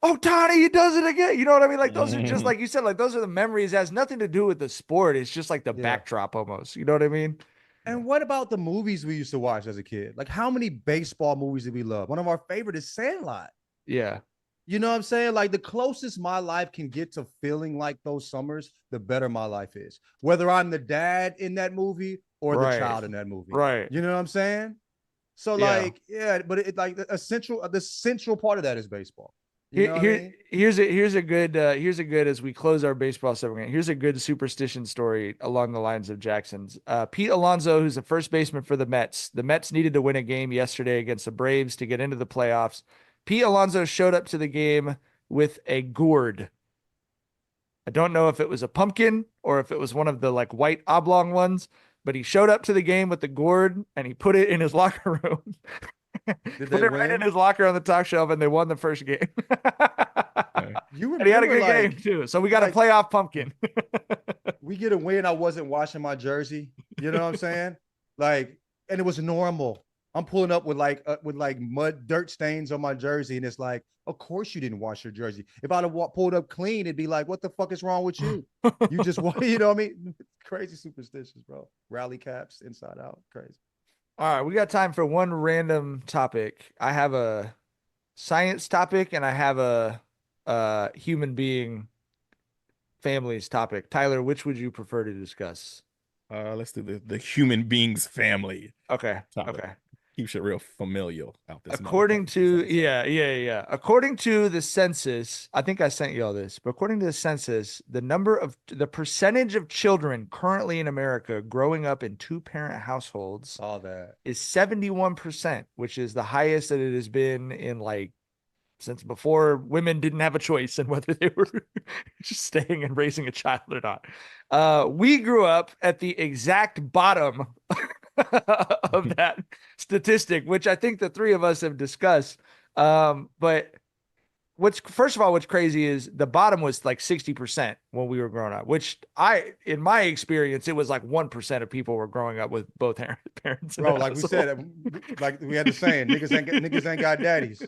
oh, Tony, he does it again. You know what I mean? Those are just, like you said, those are the memories. It has nothing to do with the sport. It's just the backdrop almost. You know what I mean? And what about the movies we used to watch as a kid? How many baseball movies did we love? One of our favorite is Sandlot. Yeah. You know what I'm saying? The closest my life can get to feeling like those summers, the better my life is. Whether I'm the dad in that movie or the child in that movie. Right. You know what I'm saying? So but the central part of that is baseball. You know what I mean? Here's a good as we close our baseball segment. Here's a good superstition story along the lines of Jackson's. Pete Alonso, who's the first baseman for the Mets. The Mets needed to win a game yesterday against the Braves to get into the playoffs. Pete Alonso showed up to the game with a gourd. I don't know if it was a pumpkin or if it was one of the white oblong ones, but he showed up to the game with the gourd and he put it in his locker room. Put it right in his locker on the top shelf, and they won the first game. And he had a good game too. So we got a playoff pumpkin. We get a win. I wasn't washing my jersey. You know what I'm saying? And it was normal. I'm pulling up with mud, dirt stains on my jersey, and it's of course you didn't wash your jersey. If I'd have pulled up clean, it'd be what the fuck is wrong with you? You just, you know what I mean? crazy superstitious, bro. Rally caps inside out, crazy. All right, we got time for one random topic. I have a science topic and I have a human being families topic. Tyler, which would you prefer to discuss? Let's do the human being's family. Okay. topic. Okay. Keeps it real familial out this. According to According to the census, I think I sent you all this, but according to the census, the percentage of children currently in America growing up in two-parent households All that is 71%, which is the highest that it has been in like since before women didn't have a choice in whether they were just staying and raising a child or not. We grew up at the exact bottom of that statistic, which I think the three of us have discussed. But first of all, what's crazy is the bottom was like 60% when we were growing up, which in my experience, it was like 1% of people were growing up with both parents. bro. Like we said, like we had the saying, niggas ain't got daddies.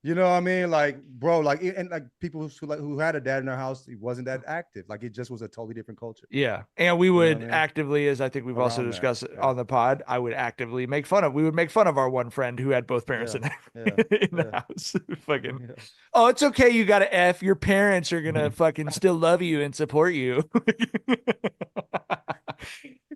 You know what I mean? Like, bro, like, and like people who had a dad in their house, he wasn't that active. Like, it just was a totally different culture. Yeah. And we would what I mean? actively, as I think we've also Around discussed that, yeah. on the pod, we would make fun of our one friend who had both parents in the house. Fucking, oh, it's okay. You got to F. Your parents are going to fucking still love you and support you.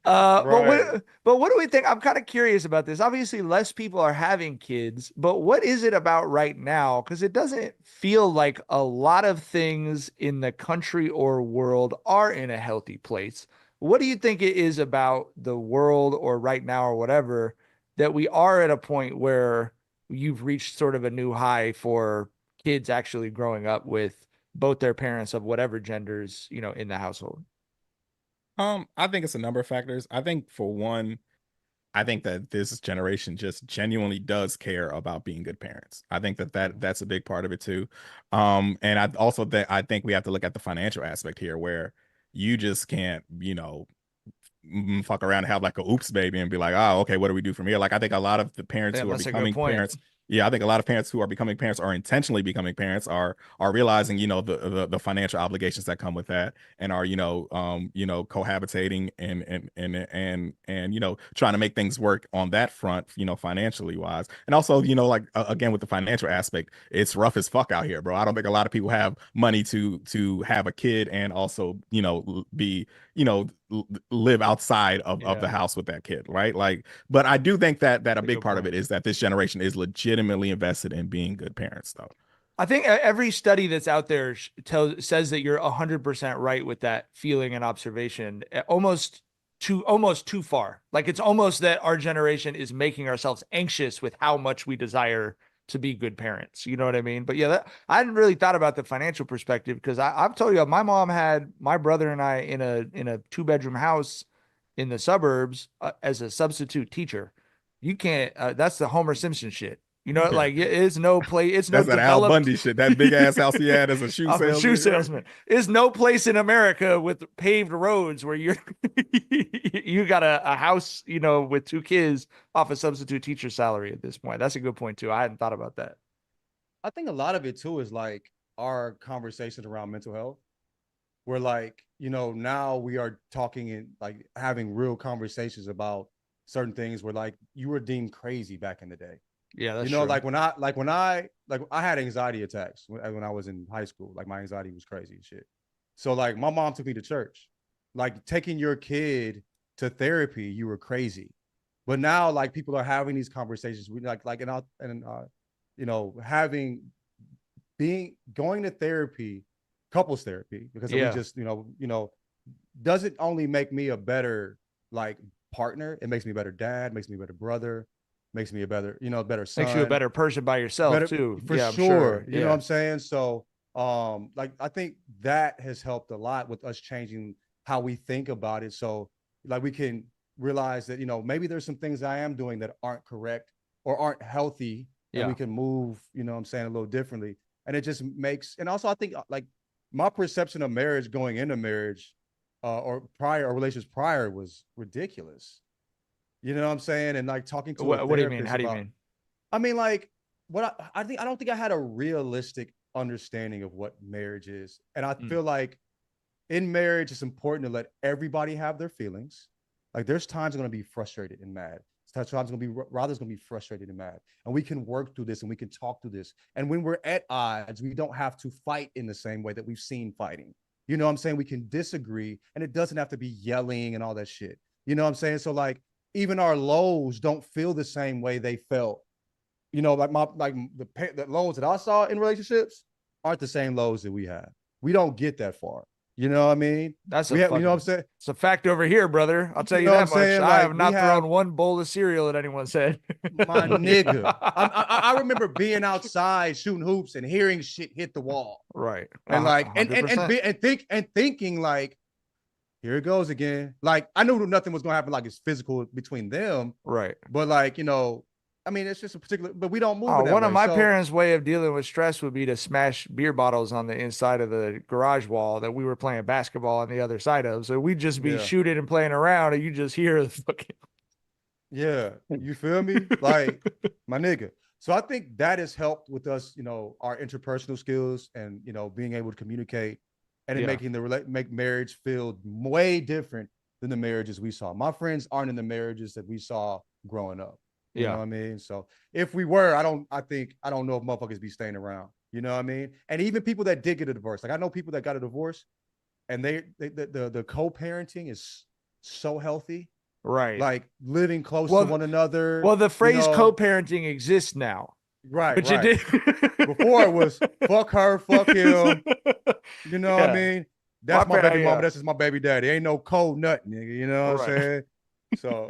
But what do we think? I'm kind of curious about this. Obviously, less people are having kids, but what is it about right now? Because it doesn't feel like a lot of things in the country or world are in a healthy place. What do you think it is about the world or right now or whatever that we are at a point where you've reached sort of a new high for kids actually growing up with both their parents of whatever genders, in the household? I think it's a number of factors. I think for one, I think that this generation just genuinely does care about being good parents. I think that's a big part of it too. And I think we have to look at the financial aspect here, where you just can't, fuck around and have like a oops baby and be like, oh, okay, what do we do from here? Like, I think a lot of the parents who are becoming parents. Yeah, I think a lot of parents who are becoming parents or intentionally becoming parents are realizing, the financial obligations that come with that, and are, cohabitating and trying to make things work on that front, financially wise. And also, like again, with the financial aspect, it's rough as fuck out here, bro. I don't think a lot of people have money to have a kid and also, be, live outside of the house with that kid, right? Like, but I do think that a big part of it is that this generation is legitimately invested in being good parents, though. I think every study that's out there says that you're 100% right with that feeling and observation, almost too far. Like, it's almost that our generation is making ourselves anxious with how much we desire to be good parents. You know what I mean? But yeah, I hadn't really thought about the financial perspective, because I've told you, my mom had my brother and I in a 2-bedroom house in the suburbs as a substitute teacher. You can't, that's the Homer Simpson shit. Like, it's no place. It's that's no that Al Bundy shit. That big ass house he had as a shoe salesman. Shoe salesman. There's no place in America with paved roads where you got a house, with 2 kids off a substitute teacher salary at this point. That's a good point too. I hadn't thought about that. I think a lot of it too is like our conversations around mental health. We're like, now we are talking and like having real conversations about certain things where like you were deemed crazy back in the day. Yeah, that's true. like when I had anxiety attacks when I was in high school. Like, my anxiety was crazy and shit. So like my mom took me to church. Like, taking your kid to therapy, you were crazy. But now, like, people are having these conversations. We going to therapy, couples therapy, because we just doesn't only make me a better like partner. It makes me a better dad, makes me a better brother, makes me a better, better son. Makes you a better person by yourself too. For sure. You know what I'm saying? So, like, I think that has helped a lot with us changing how we think about it. So, like, we can realize that, maybe there's some things I am doing that aren't correct or aren't healthy, and we can move, a little differently. And it just makes, and also I think like my perception of marriage going into marriage, or relationships prior, was ridiculous. You know what I'm saying? And like talking to what do you mean? How do you mean? I mean, like, I don't think I had a realistic understanding of what marriage is. And I feel like in marriage, it's important to let everybody have their feelings. Like there's times I'm going to be frustrated and mad. Times going to be Rother's going to be frustrated and mad, and we can work through this and we can talk through this. And when we're at odds, we don't have to fight in the same way that we've seen fighting. You know what I'm saying? We can disagree, and it doesn't have to be yelling and all that shit. You know what I'm saying? So like even our lows don't feel the same way they felt. You know, like the lows that I saw in relationships aren't the same lows that we have. We don't get that far. You know what I mean? You know what I'm saying? It's a fact over here, brother. I'll tell you that much. I have not thrown one bowl of cereal at anyone's head. My nigga. I remember being outside shooting hoops and hearing shit hit the wall. Right. And like and thinking like, here it goes again. Like I knew nothing was gonna happen like it's physical between them. Right. But like, you know, I mean, it's just a particular, but we don't move. One of my parents' way of dealing with stress would be to smash beer bottles on the inside of the garage wall that we were playing basketball on the other side of. So we'd just be shooting and playing around, and you just hear the fucking. Yeah, you feel me? Like my nigga. So I think that has helped with us, you know, our interpersonal skills and you know being able to communicate and make marriage feel way different than the marriages we saw. My friends aren't in the marriages that we saw growing up. You know what I mean? So if we were, I don't know if motherfuckers be staying around. You know what I mean? And even people that did get a divorce, like I know people that got a divorce and the co-parenting is so healthy. Right. Like living close to one another. Well, the phrase co-parenting exists now. Right. But right. You did. Before it was fuck her, fuck him. You know what I mean? That's my baby mama. That's just my baby daddy. Ain't no cold nut, nigga. You know what I'm saying? So,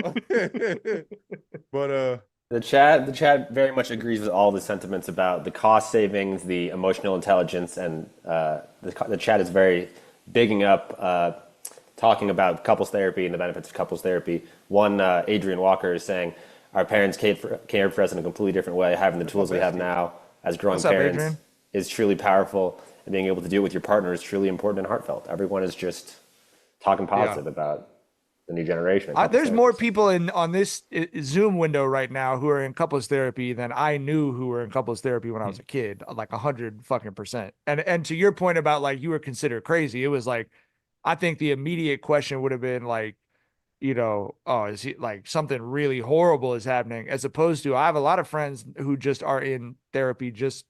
but the chat very much agrees with all the sentiments about the cost savings, the emotional intelligence, and the chat is very bigging up talking about couples therapy and the benefits of couples therapy. One, Adrian Walker is saying our parents cared for us in a completely different way. Having the tools we have now as growing parents is truly powerful, and being able to do it with your partner is truly important and heartfelt. Everyone is just talking positive about the new generation. There's more people on this Zoom window right now who are in couples therapy than I knew who were in couples therapy when I was a kid, like 100%. And to your point about like you were considered crazy, it was like I think the immediate question would have been like, you know, oh, is he like something really horrible is happening? As opposed to I have a lot of friends who just are in therapy just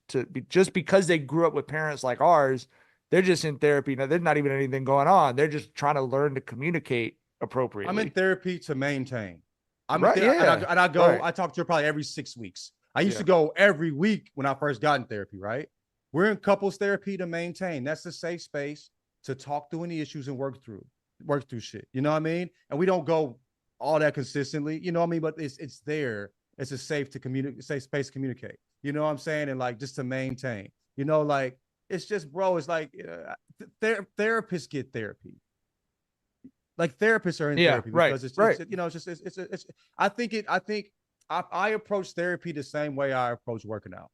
because they grew up with parents like ours. They're just in therapy. Now, there's not even anything going on. They're just trying to learn to communicate appropriately. I'm in therapy to maintain. I talk to her probably every 6 weeks. I used to go every week when I first got in therapy, right? We're in couples therapy to maintain. That's a safe space to talk through any issues and work through shit. You know what I mean? And we don't go all that consistently, you know what I mean? But it's there. It's a safe space to communicate. You know what I'm saying? And like just to maintain, you know, like it's just, bro, it's like therapists get therapy. Like therapists are in therapy because I approach therapy the same way I approach working out.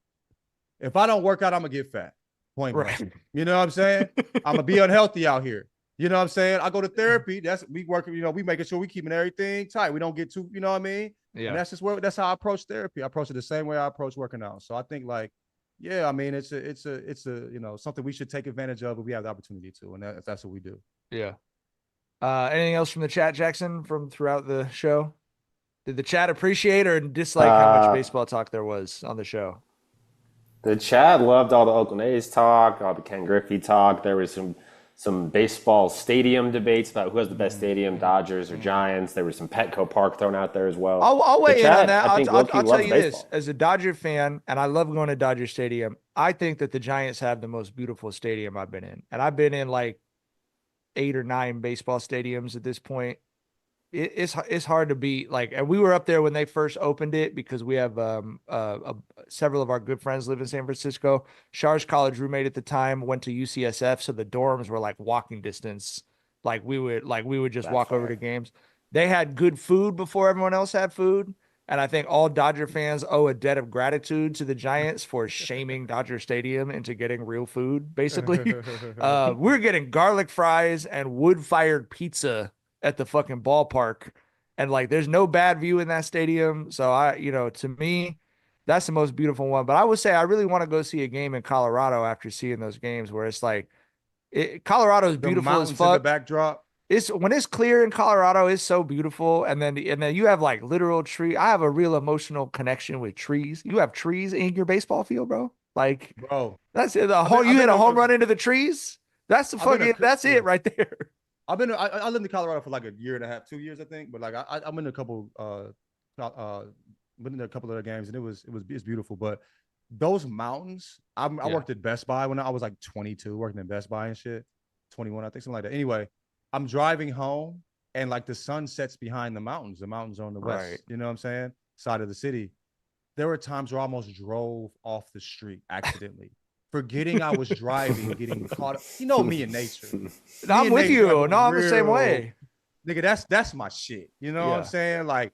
If I don't work out, I'm gonna get fat. Point blank. You know what I'm saying? I'm gonna be unhealthy out here. You know what I'm saying? I go to therapy. We working, you know, we making sure we keeping everything tight. We don't get too, you know what I mean? Yeah. And that's how I approach therapy. I approach it the same way I approach working out. So I think like, yeah, I mean, it's a you know, something we should take advantage of if we have the opportunity to, and that's what we do. Yeah. Anything else from the chat, Jackson, from throughout the show? Did the chat appreciate or dislike how much baseball talk there was on the show? The chat loved all the Oakland A's talk, all the Ken Griffey talk. There was some baseball stadium debates about who has the best stadium, Dodgers or Giants. There was some Petco Park thrown out there as well. I'll weigh in on that. I'll tell you this. As a Dodger fan, and I love going to Dodger Stadium, I think that the Giants have the most beautiful stadium I've been in. And I've been in like 8 or 9 baseball stadiums at this point. It's hard to beat. Like, and we were up there when they first opened it because we have several of our good friends live in San Francisco. Shar's college roommate at the time went to UCSF, so the dorms were like walking distance. Like we would just walk over to games. They had good food before everyone else had food, and I think all Dodger fans owe a debt of gratitude to the Giants for shaming Dodger Stadium into getting real food. Basically, we're getting garlic fries and wood-fired pizza at the fucking ballpark, and like there's no bad view in that stadium. So to me, that's the most beautiful one. But I would say I really want to go see a game in Colorado after seeing those games where it's like Colorado is The beautiful as mountains in the fuck. backdrop. It's when it's clear in Colorado, it's so beautiful. And then you have like literal tree. I have a real emotional connection with trees. You have trees in your baseball field, bro. Like, Bro, that's it. You I've hit been a home over- run into the trees. That's the I've been fucking. a- That's yeah. it right there. I lived in Colorado for like a year and a half, 2 years, I think. But like I'm in a couple been in a couple of the games, and it's beautiful. But those mountains, I worked at Best Buy when I was like 22, working at Best Buy and shit. 21, I think, something like that. Anyway, I'm driving home and like the sun sets behind the mountains. The mountains are on the west, Right. you know what I'm saying? Side of the city. There were times where I almost drove off the street accidentally, forgetting I was driving, getting caught up. You know me in nature. I'm with you. No, I'm the same way. Nigga, that's my shit. You know what I'm Yeah. saying? Like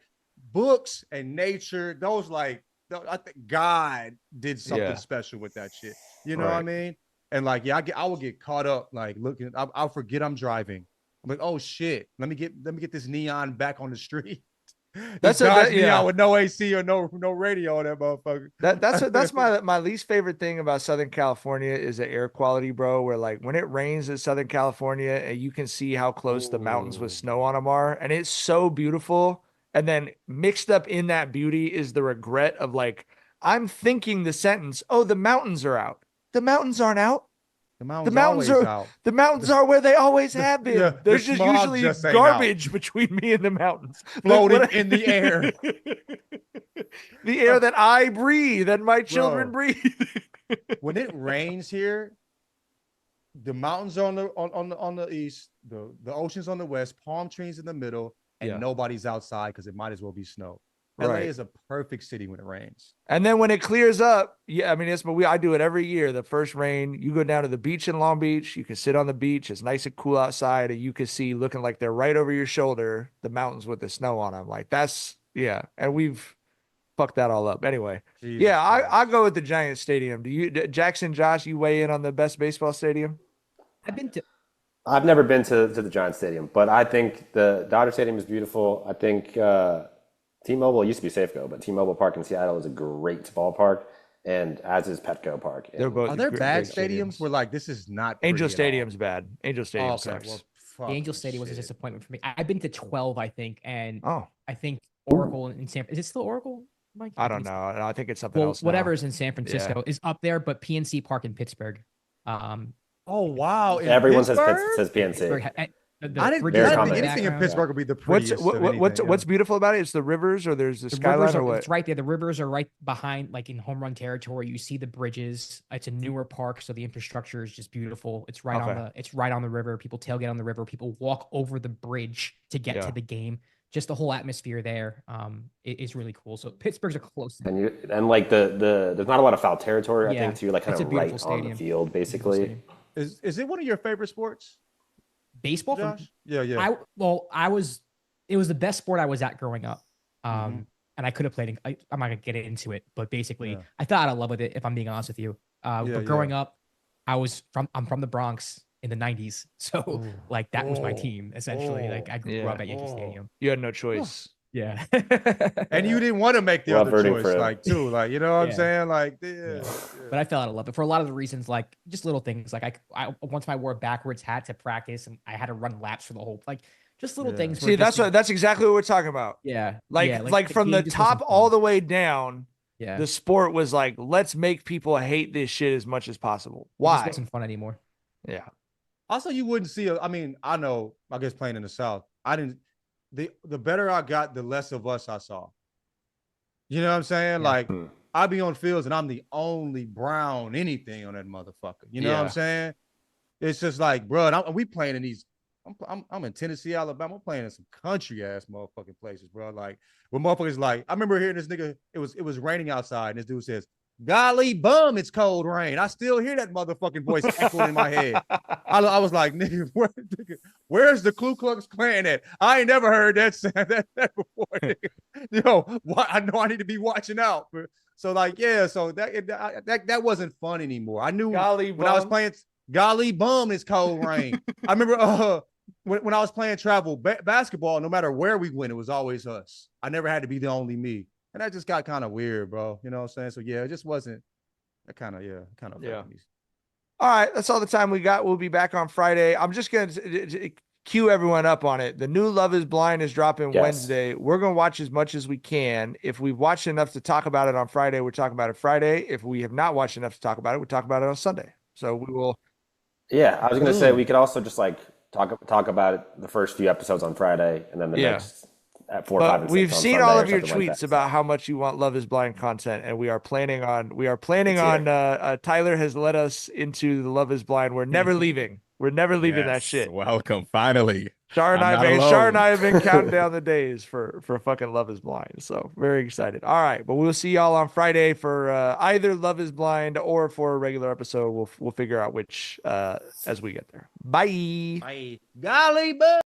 books and nature, those like I think God did something special with that shit. You know what I mean? And like, yeah, I will get caught up like looking. I'll forget I'm driving. I'm like, oh shit, let me get this neon back on the street. That's neon with no AC or no radio on that motherfucker. That's my least favorite thing about Southern California is the air quality, bro. Where like when it rains in Southern California and you can see how close the mountains with snow on them are, and it's so beautiful. And then mixed up in that beauty is the regret of like, I'm thinking the sentence, oh, the mountains are out. The mountains aren't out. The mountains are out. The mountains are where they always have been. Yeah, There's the just smog usually just ain't garbage between me and the mountains. Floating in the air. The air that I breathe and my children breathe. When it rains here, the mountains are on the east, the ocean's on the west, palm trees in the middle, and nobody's outside because it might as well be snow. LA is a perfect city when it rains. And then when it clears up, I mean, I do it every year. The first rain, you go down to the beach in Long Beach. You can sit on the beach. It's nice and cool outside, and you can see, looking like they're right over your shoulder, the mountains with the snow on them. Like and we've fucked that all up. Anyway, I go with the Giants Stadium. Do you, Jackson, Josh? You weigh in on the best baseball stadium? I've never been to the Giants Stadium, but I think the Dodger Stadium is beautiful. I think T-Mobile, it used to be Safeco, but T-Mobile Park in Seattle is a great ballpark, and as is Petco Park. Are there bad stadiums where like this is not Angel Stadium's bad? Angel Stadium okay, sucks. Well, The Angel Stadium was a disappointment for me. I've been to 12, I think, and Oh. I think Oracle in San. Is it still Oracle, Mike? I don't know. I think it's something Well, else. whatever now. is in San Francisco is up there, but PNC Park in Pittsburgh. Oh wow! Everyone says Pittsburgh, PNC. I didn't think anything in Pittsburgh would be the prettiest. What's beautiful about it? It's the rivers, or there's the skyline, or what? It's right there. The rivers are right behind, like in home run territory. You see the bridges. It's a newer park, so the infrastructure is just beautiful. It's right on the river. People tailgate on the river. People walk over the bridge to get to the game. Just the whole atmosphere there is really cool. So Pittsburgh's a close. And like there's not a lot of foul territory. I think too, like kind of right stadium. on the field, basically. Is it one of your favorite sports? Baseball? Josh? Yeah. It was the best sport I was at growing up. And I could have played I'm not gonna get into it, but basically I fell out of love with it, if I'm being honest with you. But growing up, I'm from the Bronx in the 90s. So like that was my team essentially. Like I grew up at Yankee Stadium. You had no choice. Yeah. And you didn't want to make the other choice, like too. Like, you know what I'm saying? Like But I fell out of love. But for a lot of the reasons, like just little things, like I once I wore a backwards hat to practice and I had to run laps for the whole, like just little things. See, that's exactly what we're talking about. Yeah. Like from the top all the way down. Yeah. The sport was like, let's make people hate this shit as much as possible. Why? It wasn't fun anymore. Yeah. Also, you wouldn't see. I know. I guess playing in the South, I didn't. The better I got, the less of us I saw. You know what I'm saying? Yeah. Like I be on fields and I'm the only brown anything on that motherfucker. You know what I'm saying? It's just like, bro, and we playing in these. I'm in Tennessee, Alabama. I'm playing in some country ass motherfucking places, bro. Like when motherfuckers like, I remember hearing this nigga. It was raining outside, and this dude says, "Golly bum, it's cold rain." I still hear that motherfucking voice echoing in my head. I was like, nigga, where's the Ku Klux Klan at? I ain't never heard that before. Nigga. Yo, I know I need to be watching out. So like, so that wasn't fun anymore. I knew when I was playing. Golly bum, it's cold rain. I remember when I was playing travel basketball, no matter where we went, it was always us. I never had to be the only me. And that just got kind of weird, bro. You know what I'm saying? So yeah, it just wasn't that kind of. All right, that's all the time we got. We'll be back on Friday. I'm just going to cue everyone up on it. The new Love is Blind is dropping Wednesday. We're going to watch as much as we can. If we've watched enough to talk about it on Friday, we're talking about it Friday. If we have not watched enough to talk about it, we'll talk about it on Sunday. So we will. Yeah, I was going to say we could also just like talk about it, the first few episodes on Friday, and then the next at 4, 5, and 6 we've on seen Sunday all or of your something like tweets that. about how much you want Love is Blind content, and we are planning on Tyler has led us into the Love is Blind. We're never leaving. We're never leaving that shit. Welcome, finally. Shar and I'm not I alone. have been counting down the days for fucking Love is Blind. So very excited. All right, but we'll see y'all on Friday for either Love is Blind or for a regular episode. We'll figure out which as we get there. Bye. Bye. Golly, bud.